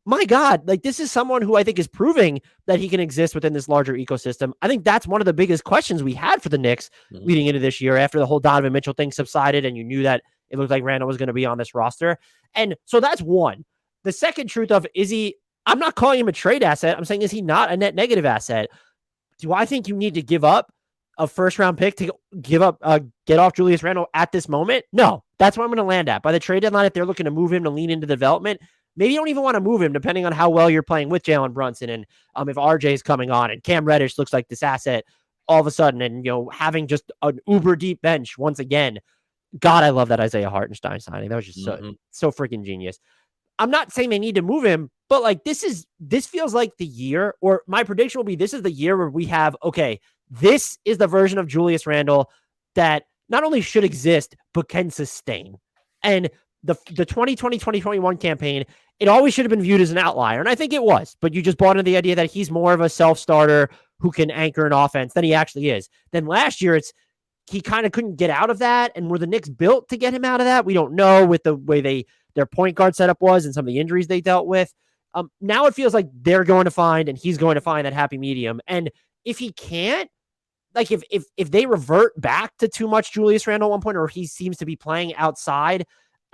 my God, like this is someone who I think is proving that he can exist within this larger ecosystem. I think that's one of the biggest questions we had for the Knicks leading into this year after the whole Donovan Mitchell thing subsided and you knew that it looked like Randle was going to be on this roster. And so that's one. The second truth of, I'm not calling him a trade asset. I'm saying, is he not a net negative asset? Do I think you need to give up a first round pick to get off Julius Randle at this moment? No, that's where I'm going to land at. By the trade deadline, if they're looking to move him to lean into development, maybe you don't even want to move him depending on how well you're playing with Jalen Brunson. And if RJ is coming on and Cam Reddish looks like this asset all of a sudden, and, having just an uber deep bench once again. God, I love that Isaiah Hartenstein signing. That was just so freaking genius. I'm not saying they need to move him, but like, this feels like the year, or my prediction will be, this is the year where we have, okay, this is the version of Julius Randle that not only should exist, but can sustain. And the 2020-2021 campaign, it always should have been viewed as an outlier. And I think it was, but you just bought into the idea that he's more of a self-starter who can anchor an offense than he actually is. Then last year, he kind of couldn't get out of that. And were the Knicks built to get him out of that? We don't know, with the way their point guard setup was and some of the injuries they dealt with. Now it feels like they're going to find, and he's going to find that happy medium. And if he can't, like if they revert back to too much Julius Randle at one point, or he seems to be playing outside,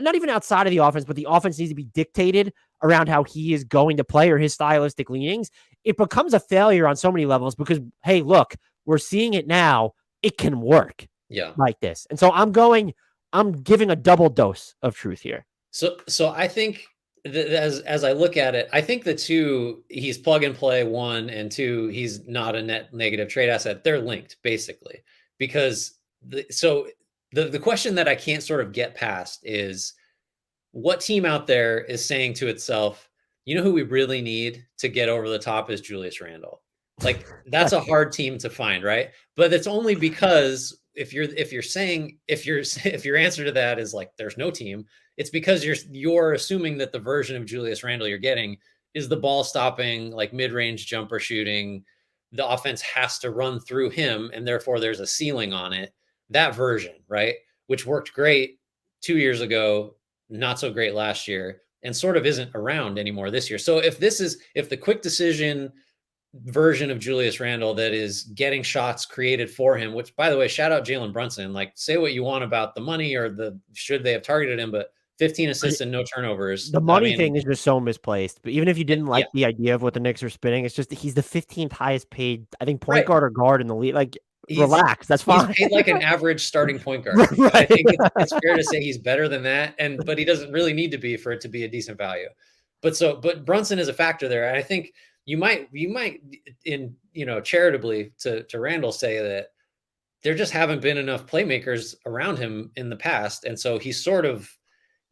not even outside of the offense, but the offense needs to be dictated around how he is going to play or his stylistic leanings, it becomes a failure on so many levels because, hey, look, we're seeing it now. It can work like this. And so I'm giving a double dose of truth here. So I think as I look at it, I think the two, he's plug and play, one, and two, he's not a net negative trade asset. They're linked basically, because the question that I can't sort of get past is, what team out there is saying to itself, who we really need to get over the top is Julius Randle. Like, that's a hard team to find, right? But it's only because if your answer to that is like, there's no team, it's because you're assuming that the version of Julius Randle you're getting is the ball stopping, like mid-range jumper shooting. The offense has to run through him, and therefore there's a ceiling on it. That version, right? Which worked great 2 years ago, not so great last year, and sort of isn't around anymore this year. So if the quick decision version of Julius Randle that is getting shots created for him, which, by the way, shout out Jalen Brunson, like, say what you want about the money or should they have targeted him, but 15 assists and no turnovers. The money thing is just so misplaced. But even if you didn't like the idea of what the Knicks are spinning, it's just he's the 15th highest paid, I think, point guard or guard in the league. Like, relax, that's fine. He's paid like an average starting point guard. Right. I think it's fair to say he's better than that, but he doesn't really need to be for it to be a decent value. But Brunson is a factor there, and I think you might in charitably to Randle say that there just haven't been enough playmakers around him in the past, and so he's sort of,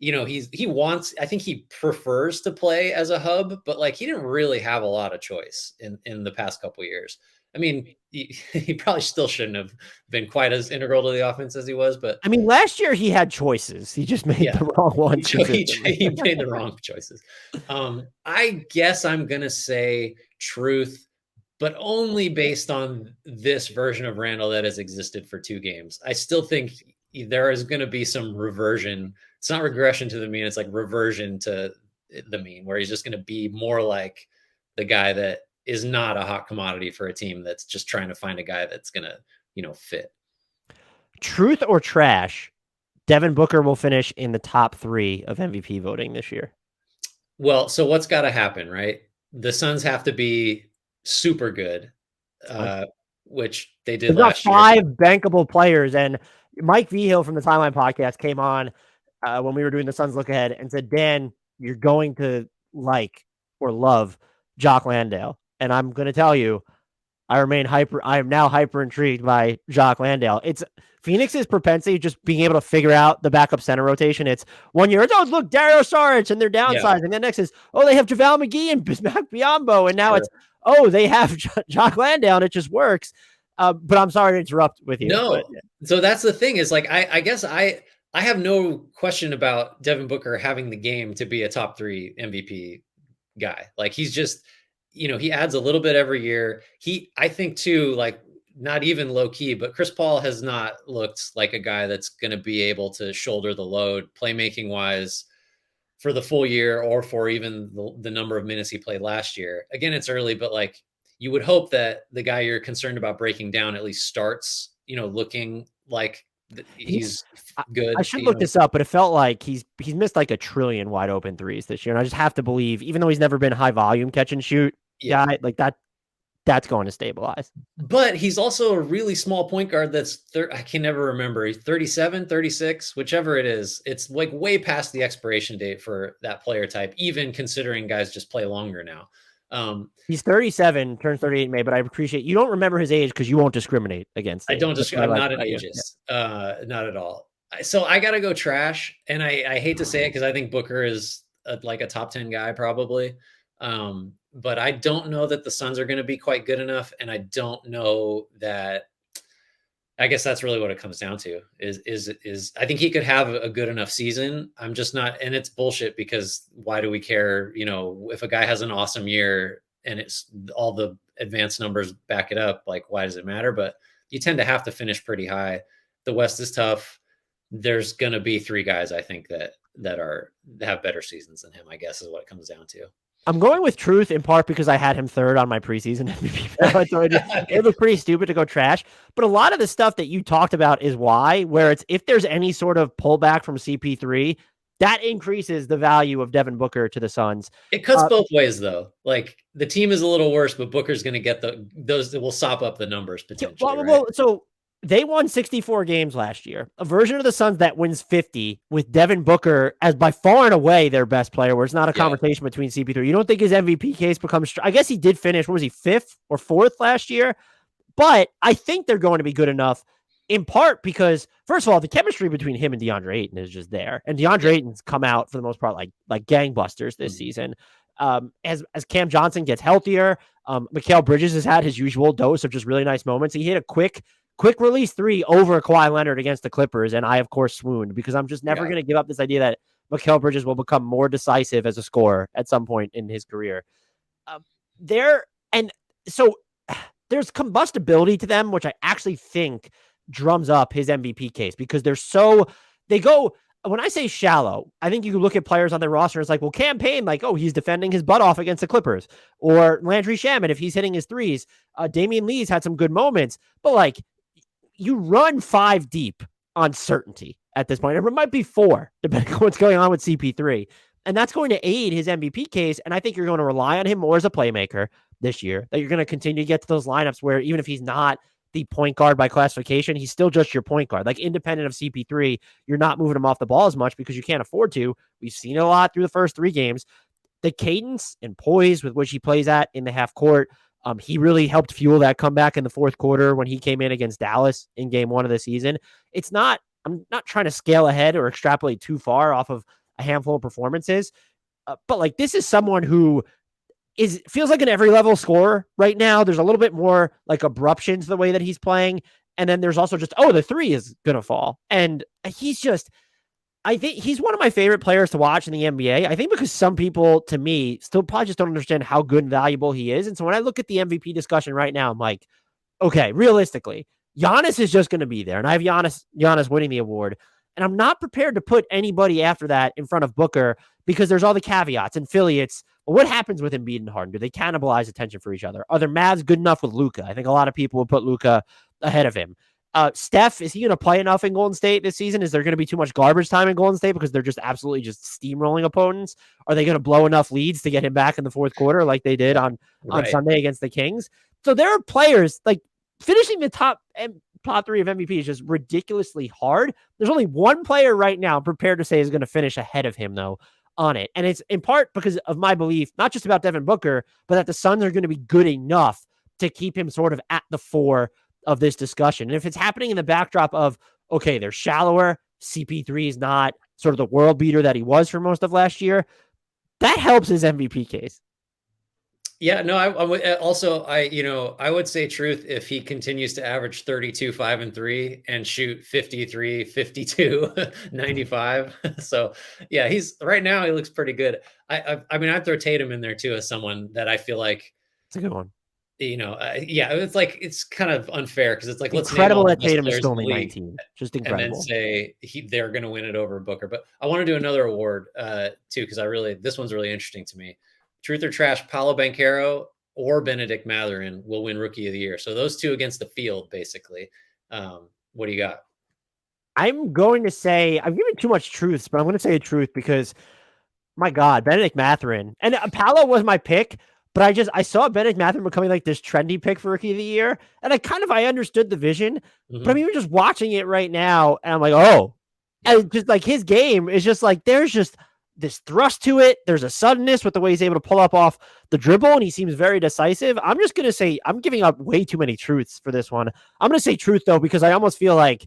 I think he prefers to play as a hub, but like, he didn't really have a lot of choice in the past couple of years. I mean, he probably still shouldn't have been quite as integral to the offense as he was, but I mean, last year he had choices. He just made the wrong ones. He made the wrong choices. I guess I'm going to say truth, but only based on this version of Randle that has existed for 2 games. I still think there is going to be some reversion. It's not regression to the mean. It's like reversion to the mean, where he's just going to be more like the guy that is not a hot commodity for a team that's just trying to find a guy that's going to, fit. Truth or trash, Devin Booker will finish in the top 3 of MVP voting this year. Well, so what's got to happen, right? The Suns have to be super good, which they did last year. 5 bankable players, and Mike Vigil from the Timeline podcast came on when we were doing the Suns look ahead and said, Dan, you're going to like or love Jock Landale. And I'm going to tell you, I am now hyper intrigued by Jock Landale. It's Phoenix's propensity just being able to figure out the backup center rotation. It's 1 year, look, Dario Saric, and they're downsizing. And then next is, they have JaVale McGee and Bismack Biyombo. And now it's, they have Jock Landale, and it just works. But I'm sorry to interrupt with you. No. But, So that's the thing is like, I guess I have no question about Devin Booker having the game to be a top 3 MVP guy. Like he's just, he adds a little bit every year. I think too, like not even low key, but Chris Paul has not looked like a guy that's going to be able to shoulder the load playmaking wise for the full year or for even the number of minutes he played last year. Again, it's early, but like you would hope that the guy you're concerned about breaking down at least starts, looking like he's good. I should look this up, but it felt like he's missed like a trillion wide open threes this year. And I just have to believe, even though he's never been high volume catch and shoot guy, like that's going to stabilize. But he's also a really small point guard that's I can never remember. He's 37, 36, whichever it is. It's like way past the expiration date for that player type, even considering guys just play longer now. He's 37, turns 38 in May, but I appreciate you don't remember his age because you won't discriminate against it. I don't discriminate. I'm not an ageist. Not at all. So I got to go trash. And I hate to say it because I think Booker is like a top 10 guy probably. But I don't know that the Suns are going to be quite good enough. And I don't know that, I guess that's really what it comes down to is I think he could have a good enough season. I'm just not, and it's bullshit because why do we care? If a guy has an awesome year and it's all the advanced numbers back it up, like why does it matter? But you tend to have to finish pretty high. The West is tough. There's going to be 3 guys, I think that have better seasons than him, I guess is what it comes down to. I'm going with Truth in part because I had him 3rd on my preseason MVP. So it was pretty stupid to go trash. But a lot of the stuff that you talked about is why, where it's if there's any sort of pullback from CP3, that increases the value of Devin Booker to the Suns. It cuts both ways, though. Like the team is a little worse, but Booker's going to get those that will sop up the numbers potentially. Right? So they won 64 games last year, a version of the Suns that wins 50 with Devin Booker as by far and away their best player, where it's not a conversation between CP3. You don't think his MVP case becomes, I guess he did finish, what was he, 5th or 4th last year? But I think they're going to be good enough in part because, first of all, the chemistry between him and DeAndre Ayton is just there. And DeAndre Ayton's come out for the most part like gangbusters this season. As Cam Johnson gets healthier, Mikal Bridges has had his usual dose of just really nice moments. He hit a quick release 3 over Kawhi Leonard against the Clippers, and I, of course, swooned because I'm just never going to give up this idea that Mikal Bridges will become more decisive as a scorer at some point in his career. So there's combustibility to them, which I actually think drums up his MVP case because when I say shallow, I think you can look at players on their roster and it's like, well, campaign, like, oh, he's defending his butt off against the Clippers, or Landry Shamet, if he's hitting his threes. Damian Lee's had some good moments, but like you run 5 deep on certainty at this point. It might be 4, depending on what's going on with CP3. And that's going to aid his MVP case. And I think you're going to rely on him more as a playmaker this year, that you're going to continue to get to those lineups where even if he's not the point guard by classification, he's still just your point guard. Like independent of CP3, you're not moving him off the ball as much because you can't afford to. We've seen it a lot through the first 3 games. The cadence and poise with which he plays at in the half court, he really helped fuel that comeback in the 4th quarter when he came in against Dallas in game 1 of the season. I'm not trying to scale ahead or extrapolate too far off of a handful of performances, but like this is someone who feels like an every level scorer right now. There's a little bit more like abruption to the way that he's playing. And then there's also just, the 3 is going to fall. And I think he's one of my favorite players to watch in the NBA. I think because some people, to me, still probably just don't understand how good and valuable he is. And so when I look at the MVP discussion right now, I'm like, okay, realistically, Giannis is just going to be there. And I have Giannis winning the award. And I'm not prepared to put anybody after that in front of Booker because there's all the caveats. In Philly, it's, well, what happens with Embiid and Harden? Do they cannibalize attention for each other? Are the Mavs good enough with Luka? I think a lot of people will put Luka ahead of him. Steph, is he going to play enough in Golden State this season? Is there going to be too much garbage time in Golden State because they're just absolutely just steamrolling opponents? Are they going to blow enough leads to get him back in the 4th quarter like they did on Sunday against the Kings? So there are players like finishing the top 3 of MVP is just ridiculously hard. There's only one player right now I'm prepared to say is going to finish ahead of him though on it. And it's in part because of my belief, not just about Devin Booker, but that the Suns are going to be good enough to keep him sort of at the 4 of this discussion. And if it's happening in the backdrop of, okay, they're shallower, CP3 is not sort of the world beater that he was for most of last year, that helps his MVP case. Yeah, no, I would say truth if he continues to average 32, 5 and 3 and shoot 53, 52, 95. So yeah, he's right now he looks pretty good. I mean, I'd throw Tatum in there too as someone that I feel like, It's a good one. yeah, it's like it's kind of unfair because it's like let's name Incredible all the that best Tatum is players still in the only league 19. Just and then incredible. say they're going to win it over Booker. But I want to do another award too because this one's really interesting to me. Truth or trash, Paolo Banchero or Bennedict Mathurin will win Rookie of the Year. So those two against the field, basically. What do you got? I'm going to say I'm giving too much truths, but I'm going to say a truth because my God, Bennedict Mathurin and Paolo was my pick, but I saw Bennedict Mathurin becoming like this trendy pick for Rookie of the Year, and I understood the vision, but I'm even just watching it right now, and I'm like, oh, and just like his game is just like there's just this thrust to it. There's a suddenness with the way he's able to pull up off the dribble, and he seems very decisive. I'm just gonna say I'm giving up way too many truths for this one. I'm gonna say truth though because I almost feel like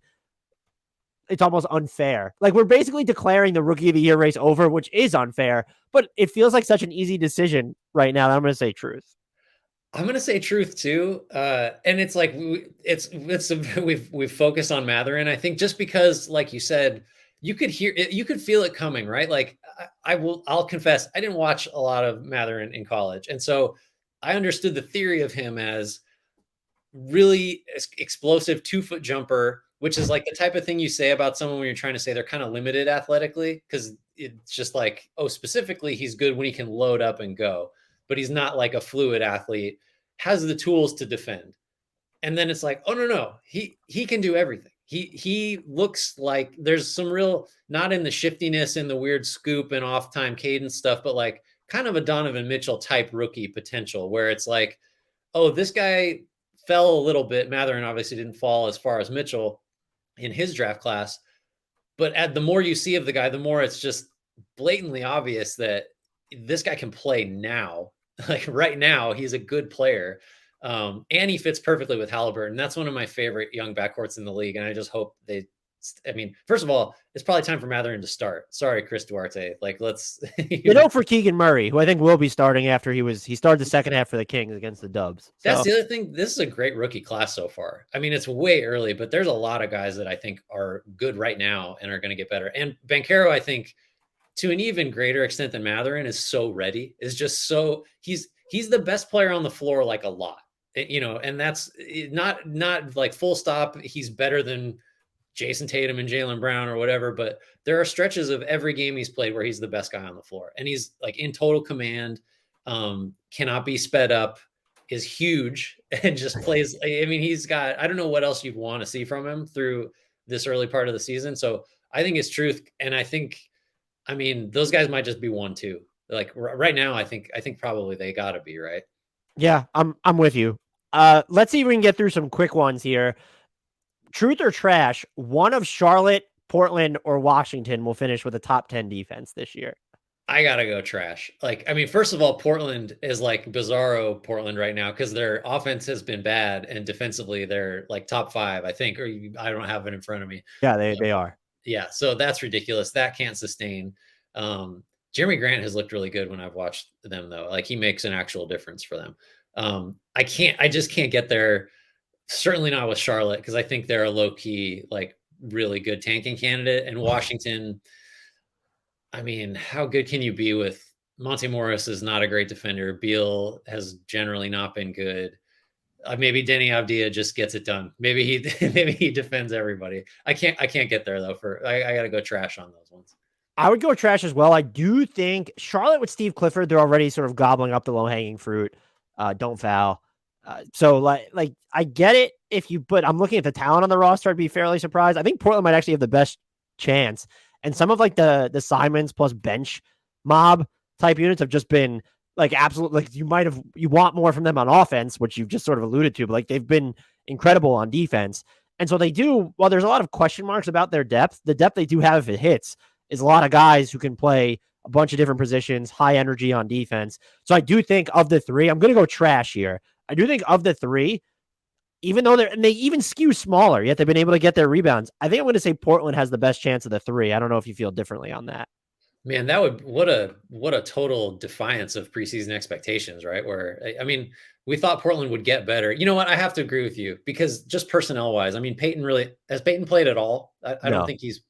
it's almost unfair. Like we're basically declaring the Rookie of the Year race over, which is unfair, but it feels like such an easy decision right now that I'm going to say truth. I'm gonna say truth too, and it's like we've focused on Mathurin. I think just because, like you said, you could hear it, you could feel it coming, right? Like I'll confess, I didn't watch a lot of Mathurin in college, and so I understood the theory of him as really explosive 2 foot jumper, which is like the type of thing you say about someone when you're trying to say they're kind of limited athletically, because it's just like, oh, specifically, he's good when he can load up and go, but he's not like a fluid athlete, has the tools to defend. And then it's like, oh no, he can do everything. He looks like there's some real, not in the shiftiness and the weird scoop and off time cadence stuff, but like kind of a Donovan Mitchell type rookie potential where it's like, oh, this guy fell a little bit. Mathurin obviously didn't fall as far as Mitchell in his draft class, but the more you see of the guy, the more it's just blatantly obvious that this guy can play now. Like right now, he's a good player. And he fits perfectly with Haliburton. That's one of my favorite young backcourts in the league. And I just hope I mean, first of all, it's probably time for Mathurin to start. Sorry, Chris Duarte. Like, let's For Keegan Murray, who I think will be starting after he started the second half for the Kings against the Dubs. That's the other thing. This is a great rookie class so far. I mean, it's way early, but there's a lot of guys that I think are good right now and are going to get better. And Banchero, I think, to an even greater extent than Mathurin, is so ready. Is just so he's the best player on the floor, like a lot. And that's not like full stop. He's better than Jason Tatum and Jaylen Brown or whatever, but there are stretches of every game he's played where he's the best guy on the floor, and he's like in total command, cannot be sped up, is huge, and just plays. I mean, he's got, I don't know what else you'd want to see from him through this early part of the season. So I think it's truth. And I mean, those guys might just be 1-2. Like right now, I think probably they gotta be, right. Yeah, I'm with you. Let's see if we can get through some quick ones here. Truth or trash, one of Charlotte, Portland, or Washington will finish with a top 10 defense this year. I gotta go trash. Like, I mean, first of all, Portland is like bizarro Portland right now because their offense has been bad and defensively they're like top 5, I think, or I don't have it in front of me. Yeah, they are. Yeah, so that's ridiculous. That can't sustain. Jeremy Grant has looked really good when I've watched them, though. Like, he makes an actual difference for them. I just can't get there. Certainly not with Charlotte, because I think they're a low key, like really good tanking candidate. And Washington, I mean, how good can you be with Monte Morris is not a great defender. Beal has generally not been good. Maybe Denny Avdia just gets it done. Maybe he defends everybody. I can't get there though. I got to go trash on those ones. I would go trash as well. I do think Charlotte with Steve Clifford, they're already sort of gobbling up the low hanging fruit. Don't foul. So like I get it but I'm looking at the talent on the roster. I'd be fairly surprised. I think Portland might actually have the best chance. And some of like the Simons plus bench mob type units have just been like absolute, like you want more from them on offense, which you've just sort of alluded to, but like they've been incredible on defense. And so they do, while there's a lot of question marks about their depth, the depth they do have if it hits is a lot of guys who can play a bunch of different positions, high energy on defense. So I do think of the three, I'm going to go trash here. I do think of the three, even though they even skew smaller, yet they've been able to get their rebounds. I think I'm going to say Portland has the best chance of the three. I don't know if you feel differently on that. Man, that would what a total defiance of preseason expectations, right? Where I mean, we thought Portland would get better. You know what? I have to agree with you because just personnel wise, I mean, Peyton really has Peyton played at all? I don't No. think he's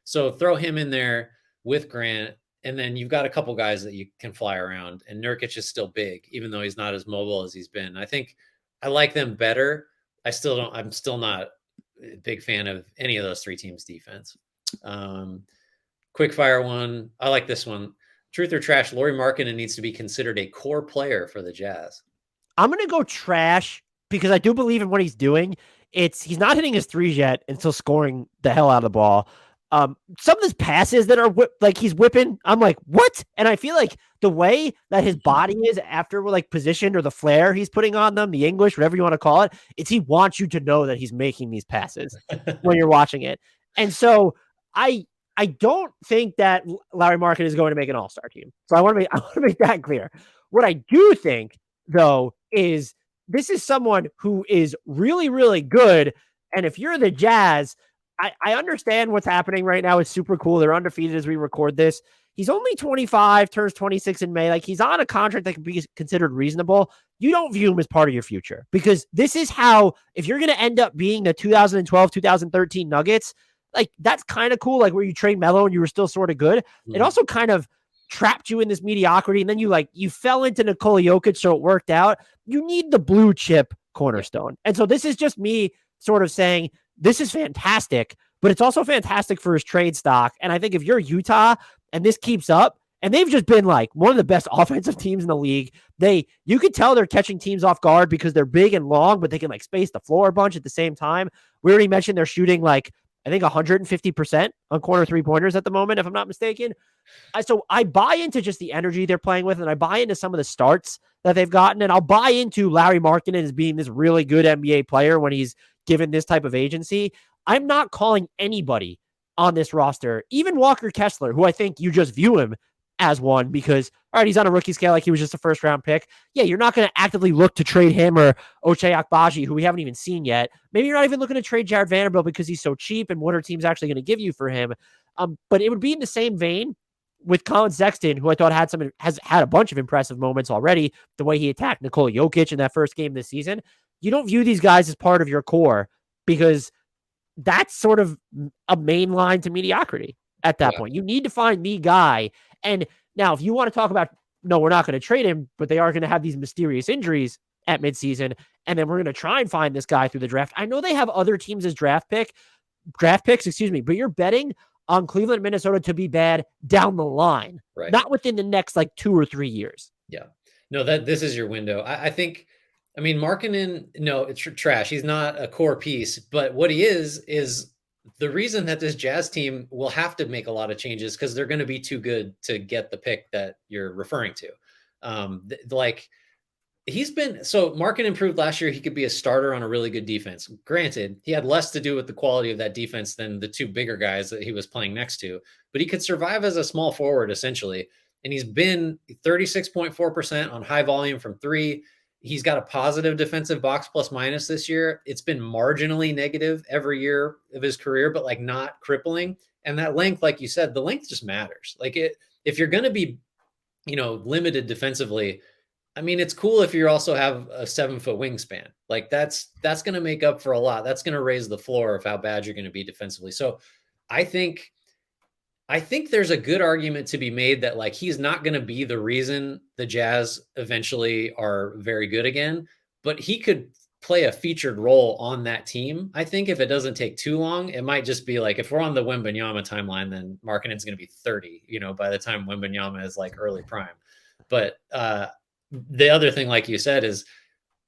so throw him in there with Grant, and then you've got a couple guys that you can fly around. And Nurkic is still big, even though he's not as mobile as he's been. I think I like them better. I'm still not a big fan of any of those three teams' defense. Quick fire one. I like this one. Truth or trash, Lauri Markkanen needs to be considered a core player for the Jazz. I'm going to go trash because I do believe in what he's doing. He's not hitting his threes yet and still scoring the hell out of the ball. Some of his passes that are like he's whipping, I'm like, what? And I feel like the way that his body is after we're like positioned or the flair he's putting on them, the English, whatever you want to call it, it's he wants you to know that he's making these passes when you're watching it. And so I don't think that Lauri Markkanen is going to make an all-star team. So I want to make that clear. What I do think though is this is someone who is really, really good. And if you're the Jazz, I understand what's happening right now. It's super cool. They're undefeated as we record this. He's only 25, turns 26 in May. Like he's on a contract that can be considered reasonable. You don't view him as part of your future because this is how, if you're going to end up being the 2012, 2013 Nuggets, like that's kind of cool. Like where you trade Melo and you were still sort of good. It also kind of trapped you in this mediocrity. And then you fell into Nikola Jokic. So it worked out. You need the blue chip cornerstone. And so this is just me sort of saying, this is fantastic, but it's also fantastic for his trade stock. And I think if you're Utah and this keeps up, and they've just been like one of the best offensive teams in the league. You could tell they're catching teams off guard because they're big and long, but they can like space the floor a bunch at the same time. We already mentioned they're shooting like, I think 150% on corner 3-pointers at the moment, if I'm not mistaken. So I buy into just the energy they're playing with, and I buy into some of the starts that they've gotten, and I'll buy into Lauri Markkanen as being this really good NBA player when he's given this type of agency. I'm not calling anybody on this roster, even Walker Kessler, who I think you just view him as one because, all right, he's on a rookie scale like he was just a first-round pick. Yeah, you're not going to actively look to trade him or Ochai Agbaji, who we haven't even seen yet. Maybe you're not even looking to trade Jared Vanderbilt because he's so cheap and what are teams actually going to give you for him? But it would be in the same vein with Colin Sexton, who I thought has had a bunch of impressive moments already, the way he attacked Nikola Jokic in that first game this season. You don't view these guys as part of your core because that's sort of a main line to mediocrity at that point. You need to find the guy. And now if you want to talk about, no, we're not going to trade him, but they are going to have these mysterious injuries at midseason, and then we're going to try and find this guy through the draft. I know they have other teams as draft picks, but you're betting on Cleveland, Minnesota to be bad down the line, right? Not within the next like 2 or 3 years. Yeah. No, this is your window. I think, I mean, Markkanen, no, it's trash. He's not a core piece, but what he is the reason that this Jazz team will have to make a lot of changes because they're going to be too good to get the pick that you're referring to. Like Markkanen improved last year. He could be a starter on a really good defense. Granted, he had less to do with the quality of that defense than the two bigger guys that he was playing next to, but he could survive as a small forward essentially. And he's been 36.4% on high volume from three. He's got a positive defensive box plus minus this year. It's been marginally negative every year of his career, but like not crippling. And that length, like you said, the length just matters. Like if you're going to be, limited defensively, I mean, it's cool if you also have a 7-foot wingspan. Like that's going to make up for a lot. That's going to raise the floor of how bad you're going to be defensively. So I think there's a good argument to be made that like he's not going to be the reason the Jazz eventually are very good again, but he could play a featured role on that team. I think if it doesn't take too long, it might just be like if we're on the Wembanyama timeline, then Markkanen's going to be 30, by the time Wembanyama is like early prime. But the other thing, like you said, is,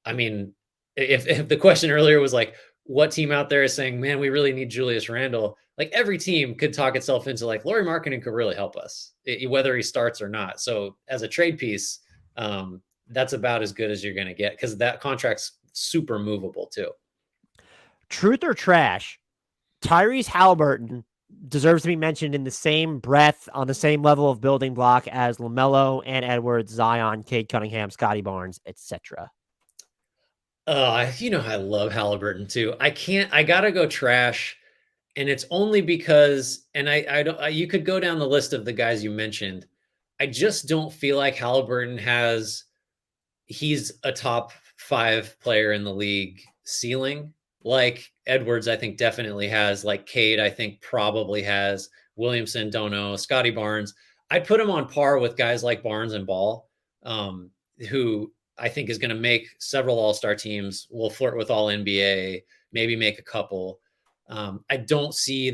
I mean, if the question earlier was like, what team out there is saying, man, we really need Julius Randle? Like every team could talk itself into like Lauri Markkanen could really help us, whether he starts or not. So as a trade piece, that's about as good as you're going to get because that contract's super movable too. Truth or trash, Tyrese Haliburton deserves to be mentioned in the same breath on the same level of building block as LaMelo and Edwards, Zion, Cade Cunningham, Scotty Barnes, etc. I love Haliburton too. I gotta go trash. And it's only because, and I don't, you could go down the list of the guys you mentioned. I just don't feel like he's a top 5 player in the league ceiling. Like Edwards, I think definitely has, like Cade, I think probably has, Williamson, don't know, Scotty Barnes. I'd put him on par with guys like Barnes and Ball, who I think is going to make several all-star teams, will flirt with all NBA, maybe make a couple. I don't see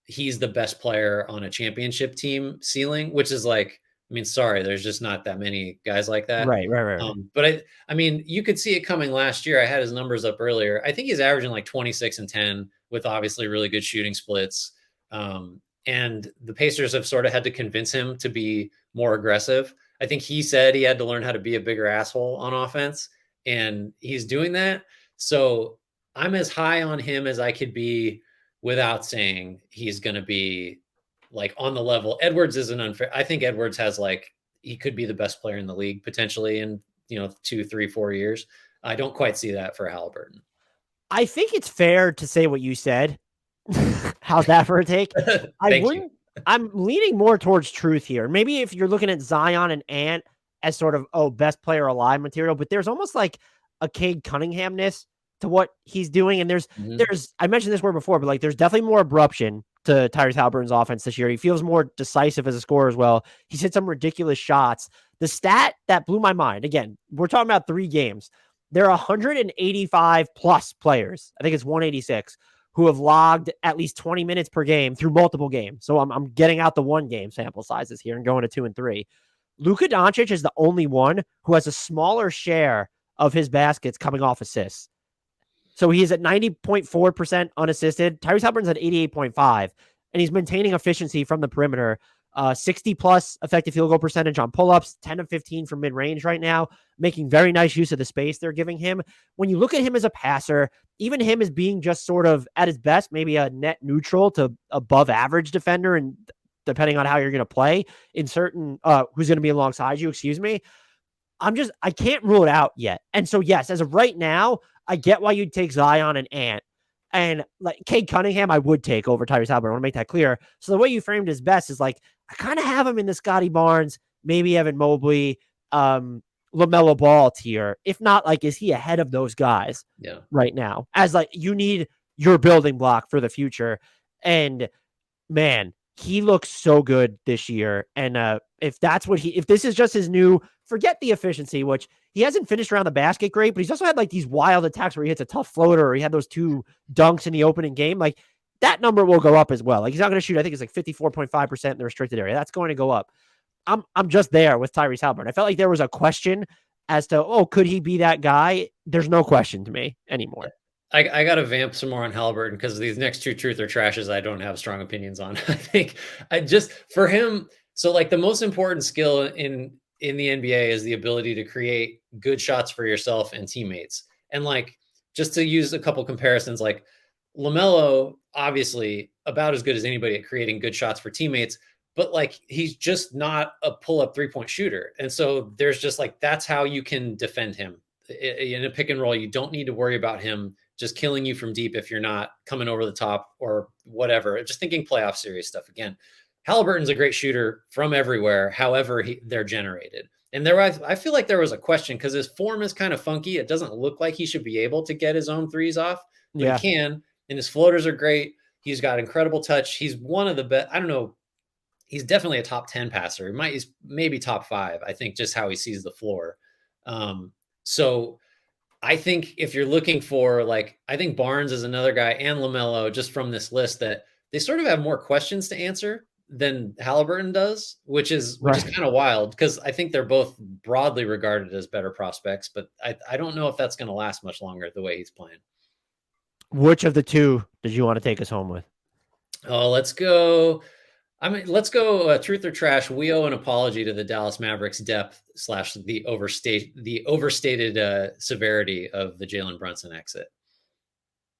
he's the best player on a championship team ceiling, which is like, I mean, sorry, there's just not that many guys like that. Right. But I mean, you could see it coming last year. I had his numbers up earlier. I think he's averaging like 26 and 10 with obviously really good shooting splits. And the Pacers have sort of had to convince him to be more aggressive. I think he said he had to learn how to be a bigger asshole on offense, and he's doing that. So I'm as high on him as I could be without saying he's going to be like on the level. Edwards is an unfair. I think Edwards has he could be the best player in the league potentially in 2, 3, 4 years. I don't quite see that for Haliburton. I think it's fair to say what you said. How's that for a take? I'm leaning more towards truth here. Maybe if you're looking at Zion and Ant as sort of, best player alive material, but there's almost like a Cade Cunningham-ness to what he's doing. And there's, I mentioned this word before, but like, there's definitely more abruption to Tyrese Haliburton's offense this year. He feels more decisive as a scorer as well. He's hit some ridiculous shots. The stat that blew my mind, again, we're talking about 3 games. There are 185 plus players. I think it's 186 who have logged at least 20 minutes per game through multiple games. So I'm getting out the 1 game sample sizes here and going to 2 and 3. Luka Doncic is the only one who has a smaller share of his baskets coming off assists. So he is at 90.4% unassisted. Tyrese Haliburton's at 88.5%, and he's maintaining efficiency from the perimeter. 60 plus effective field goal percentage on pull-ups, 10 of 15 from mid-range right now, making very nice use of the space they're giving him. When you look at him as a passer, even him as being just sort of at his best, maybe a net neutral to above average defender, and depending on how you're going to play in certain, who's going to be alongside you, I can't rule it out yet. And so, yes, as of right now, I get why you'd take Zion and Ant. And like Cade Cunningham, I would take over Tyrese Haliburton. I want to make that clear. So the way you framed his best is like, I kind of have him in the Scotty Barnes, maybe Evan Mobley, LaMelo Ball tier. If not, like, is he ahead of those guys right now? As like, you need your building block for the future. And man, he looks so good this year. And if this is just his new, forget the efficiency, which he hasn't finished around the basket great, but he's also had like these wild attacks where he hits a tough floater, or he had those 2 dunks in the opening game. Like, that number will go up as well. Like, he's not going to shoot, I think it's like 54.5% in the restricted area. That's going to go up. I'm just there with Tyrese Haliburton. I felt like there was a question as to, could he be that guy? There's no question to me anymore. I got to vamp some more on Haliburton because these next 2 truth or trashes I don't have strong opinions on. I think for him, so like the most important skill in the NBA is the ability to create good shots for yourself and teammates. And like, just to use a couple comparisons, like LaMelo, obviously about as good as anybody at creating good shots for teammates, but like, he's just not a pull-up 3-point shooter. And so there's just like, that's how you can defend him in a pick and roll. You don't need to worry about him just killing you from deep if you're not coming over the top or whatever. Just thinking playoff series stuff again. Haliburton's a great shooter from everywhere, however they're generated. And I feel like there was a question because his form is kind of funky. It doesn't look like he should be able to get his own threes off, but he can. And his floaters are great. He's got incredible touch. He's one of the best. I don't know. He's definitely a top 10 passer. He's maybe top 5. I think just how he sees the floor. So I think if you're looking for I think Barnes is another guy, and LaMelo, just from this list, that they sort of have more questions to answer than Haliburton does, which is kind of wild because I think they're both broadly regarded as better prospects, but I don't know if that's going to last much longer the way he's playing. Which of the 2 did you want to take us home with? Oh, let's go. Let's go truth or trash. We owe an apology to the Dallas Mavericks depth / the overstated severity of the Jalen Brunson exit.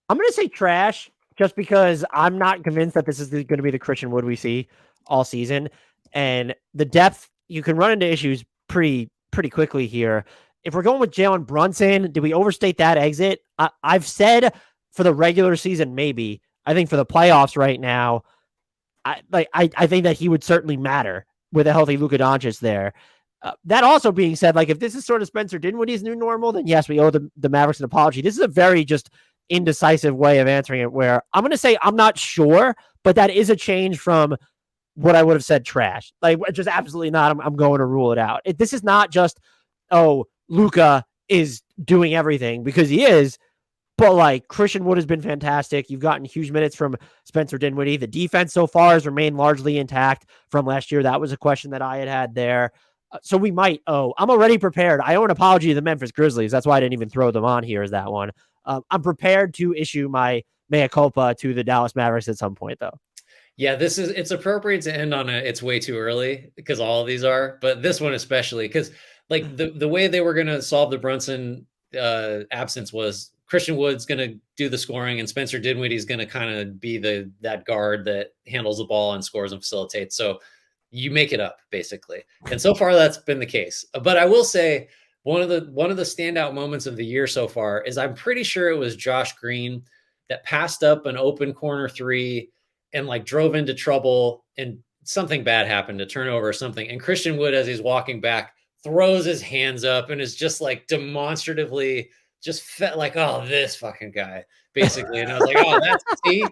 I'm going to say trash just because I'm not convinced that this is going to be the Christian Wood we see all season. And the depth, you can run into issues pretty quickly here. If we're going with Jalen Brunson, did we overstate that exit? I've said for the regular season, maybe. I think for the playoffs right now, I think that he would certainly matter with a healthy Luka Doncic there. That also being said, like if this is sort of Spencer Dinwiddie's new normal, then yes, we owe the Mavericks an apology. This is a very just indecisive way of answering it, where I'm going to say I'm not sure, but that is a change from what I would have said trash. Like just absolutely not. I'm going to rule it out. This is not just, oh, Luka is doing everything, because he is. But like Christian Wood has been fantastic. You've gotten huge minutes from Spencer Dinwiddie. The defense so far has remained largely intact from last year. That was a question that I had there. So we might owe. I'm already prepared. I owe an apology to the Memphis Grizzlies. That's why I didn't even throw them on here as that one. I'm prepared to issue my mea culpa to the Dallas Mavericks at some point, though. Yeah, it's appropriate to end on it's way too early, because all of these are, but this one especially, because like the way they were going to solve the Brunson absence was Christian Wood's going to do the scoring and Spencer Dinwiddie's going to kind of be that guard that handles the ball and scores and facilitates. So you make it up basically. And so far that's been the case. But I will say one of the standout moments of the year so far is I'm pretty sure it was Josh Green that passed up an open corner three and like drove into trouble, and something bad happened, a turnover or something. And Christian Wood, as he's walking back, throws his hands up and is just like demonstratively just felt like, oh, this fucking guy, basically. And I was like, oh, that's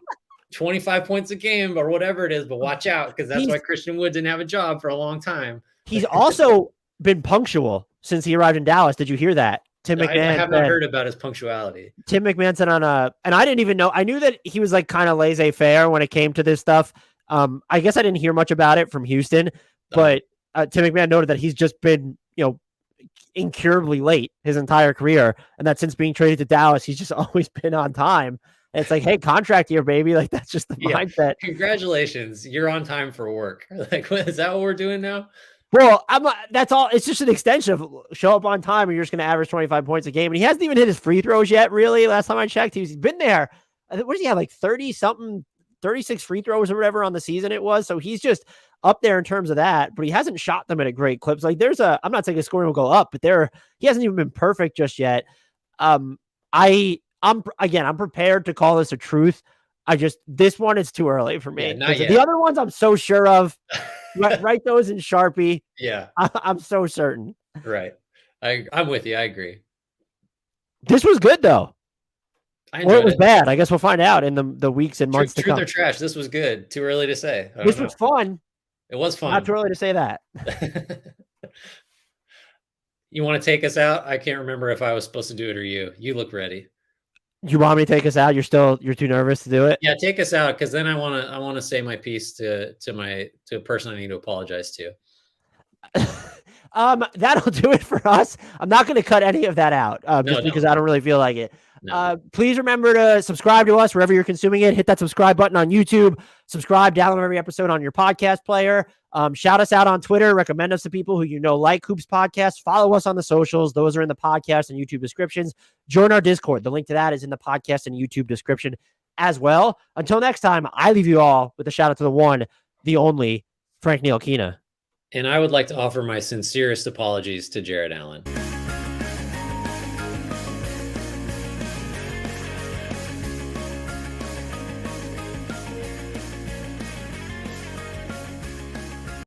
25 points a game or whatever it is, but watch out, because that's why Christian Wood didn't have a job for a long time. He's also been punctual since he arrived in Dallas. Did you hear that? Tim McMahon. I have not heard about his punctuality. Tim McMahon said and I didn't even know. I knew that he was like kind of laissez-faire when it came to this stuff. I guess I didn't hear much about it from Houston, but Tim McMahon noted that he's just been, incurably late his entire career, and that since being traded to Dallas, he's just always been on time. And it's like, hey, contract year, baby. Like that's just the mindset. Congratulations, you're on time for work. Like, is that what we're doing now? Well, that's all. It's just an extension of show up on time, and you're just going to average 25 points a game. And he hasn't even hit his free throws yet. Really, last time I checked, he's been there. What does he have? Like 30-something, 36 free throws or whatever on the season it was. So he's just up there in terms of that, but he hasn't shot them at a great clip. Like I'm not saying his scoring will go up, but he hasn't even been perfect just yet. I'm prepared to call this a truth. This one is too early for me. Yeah, the other ones I'm so sure of. Write those in Sharpie. Yeah. I'm so certain. Right. I'm with you. I agree. This was good though. Or it was bad. I guess we'll find out in the weeks and months to come. Truth or trash. This was good. Too early to say. This was fun. It was fun. Not too early to say that. You want to take us out? I can't remember if I was supposed to do it or you. You look ready. You want me to take us out? You're too nervous to do it? Yeah, take us out, because then I want to say my piece to a person I need to apologize to. That'll do it for us. I'm not going to cut any of that out because I don't really feel like it. No. Please remember to subscribe to us wherever you're consuming it. Hit that subscribe button on YouTube. Subscribe, download every episode on your podcast player. Shout us out on Twitter. Recommend us to people who like Hoops Podcast. Follow us on the socials. Those are in the podcast and YouTube descriptions. Join our Discord. The link to that is in the podcast and YouTube description as well. Until next time, I leave you all with a shout out to the one, the only Frank Ntilikina. And I would like to offer my sincerest apologies to Jared Allen.